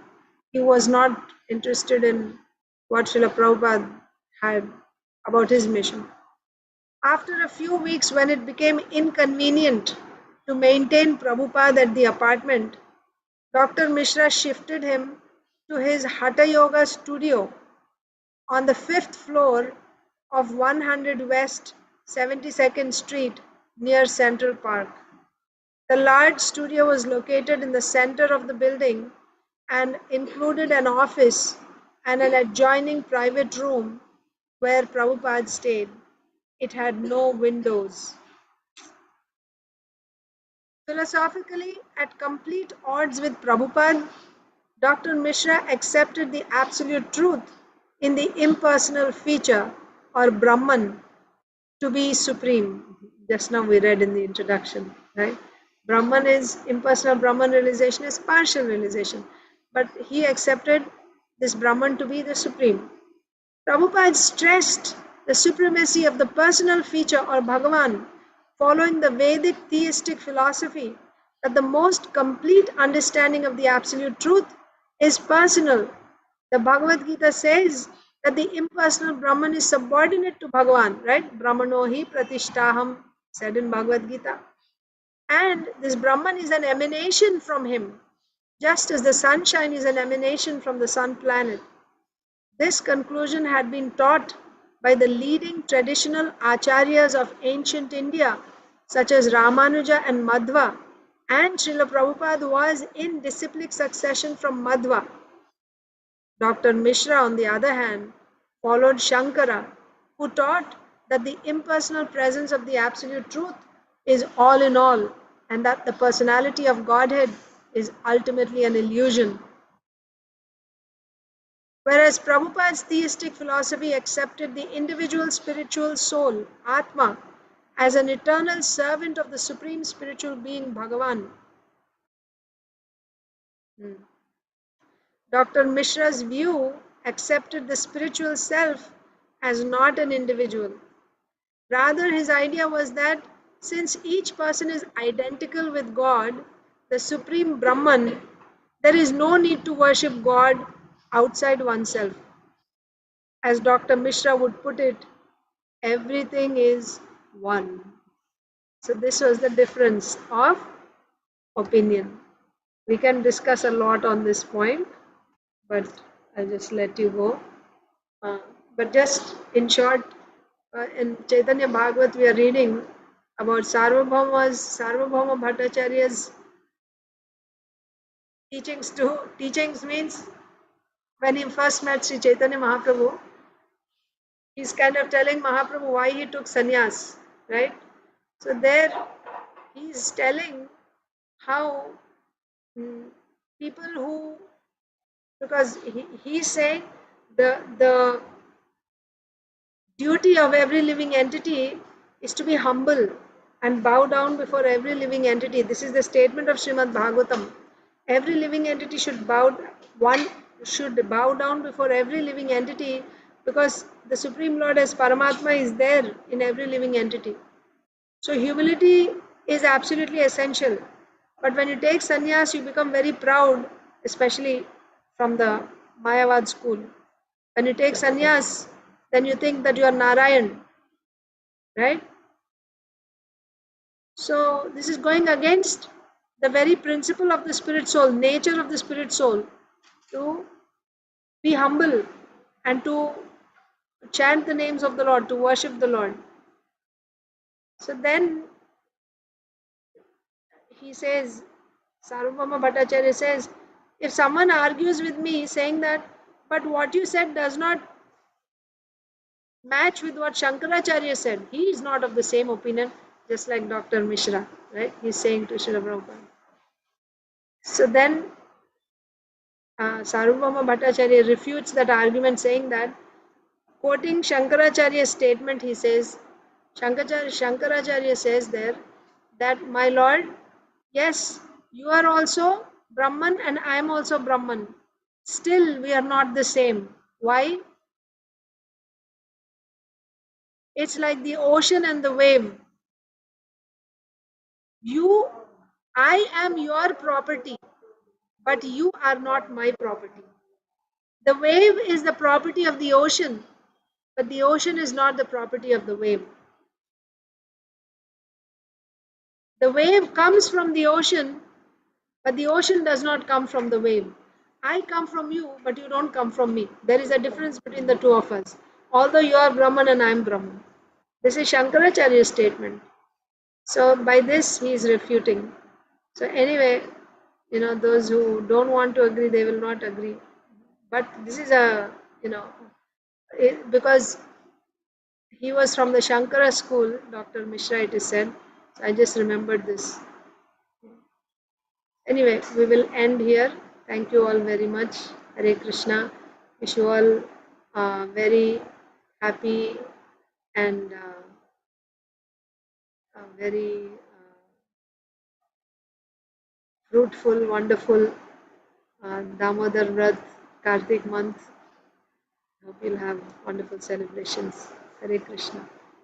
He was not interested in what Srila Prabhupada had about his mission. After a few weeks, when it became inconvenient to maintain Prabhupada at the apartment, Dr. Mishra shifted him to his Hatha Yoga studio on the 5th floor of 100 West 72nd Street near Central Park. The large studio was located in the center of the building and included an office and an adjoining private room where Prabhupada stayed. It had no windows. Philosophically, at complete odds with Prabhupada, Dr. Mishra accepted the absolute truth in the impersonal feature or Brahman to be supreme. Just now we read in the introduction, right? Brahman is impersonal Brahman realization is partial realization, but he accepted this Brahman to be the supreme. Prabhupada stressed the supremacy of the personal feature or Bhagavan, following the Vedic theistic philosophy that the most complete understanding of the absolute truth is personal. The Bhagavad Gita says that the impersonal Brahman is subordinate to Bhagavan, right? Brahmano hi pratishtaham, said in Bhagavad Gita. And this Brahman is an emanation from him, just as the sunshine is an emanation from the sun planet. This conclusion had been taught by the leading traditional acharyas of ancient India, such as Ramanuja and Madhva, and Srila Prabhupada was in disciplic succession from Madhva. Dr. Mishra, on the other hand, followed Shankara, who taught that the impersonal presence of the absolute truth is all in all, and that the personality of Godhead is ultimately an illusion. Whereas Prabhupada's theistic philosophy accepted the individual spiritual soul, Atma, as an eternal servant of the supreme spiritual being, Bhagavan. Dr. Mishra's view accepted the spiritual self as not an individual. Rather, his idea was that since each person is identical with God, the supreme Brahman, there is no need to worship God outside oneself. As Dr. Mishra would put it, everything is one. So this was the difference of opinion. We can discuss a lot on this point, but I'll just let you go. But just in short, in Chaitanya Bhagavat we are reading about Sarvabhauma Bhattacharya's teachings means when he first met Sri Chaitanya Mahaprabhu, he's kind of telling Mahaprabhu why he took sannyas, right? So there he's telling how people who, because he's saying the duty of every living entity is to be humble and bow down before every living entity. This is the statement of Srimad Bhagavatam. Every living entity should bow down before every living entity, because the Supreme Lord as Paramatma is there in every living entity. So humility is absolutely essential. But when you take sannyas, you become very proud, especially from the Mayavad school. When you take sannyas, then you think that you are Narayan, right? So this is going against the very principle of the spirit soul, nature of the spirit soul, to be humble and to chant the names of the Lord, to worship the Lord. So then he says, Sarvabhauma Bhattacharya says, if someone argues with me saying that, but what you said does not match with what Shankaracharya said, he is not of the same opinion, just like Dr. Mishra, right? He's saying to Srila Prabhupada. So then Sarvabhauma Bhattacharya refutes that argument, saying that, quoting Shankaracharya's statement, he says, Shankaracharya says there that, my Lord, yes, you are also Brahman and I am also Brahman. Still, we are not the same. Why? It's like the ocean and the wave. I am your property, but you are not my property. The wave is the property of the ocean, but the ocean is not the property of the wave. The wave comes from the ocean, but the ocean does not come from the wave. I come from you, but you don't come from me. There is a difference between the two of us. Although you are Brahman and I am Brahman. This is Shankaracharya's statement. So by this he is refuting. So anyway, those who don't want to agree, they will not agree. But this is because he was from the Shankara school, Dr. Mishra, it is said. So I just remembered this. Anyway, we will end here. Thank you all very much. Hare Krishna. Wish you all very happy and very fruitful, wonderful Damodar Vrat Kartik month. Hope you'll have wonderful celebrations. Hare Krishna.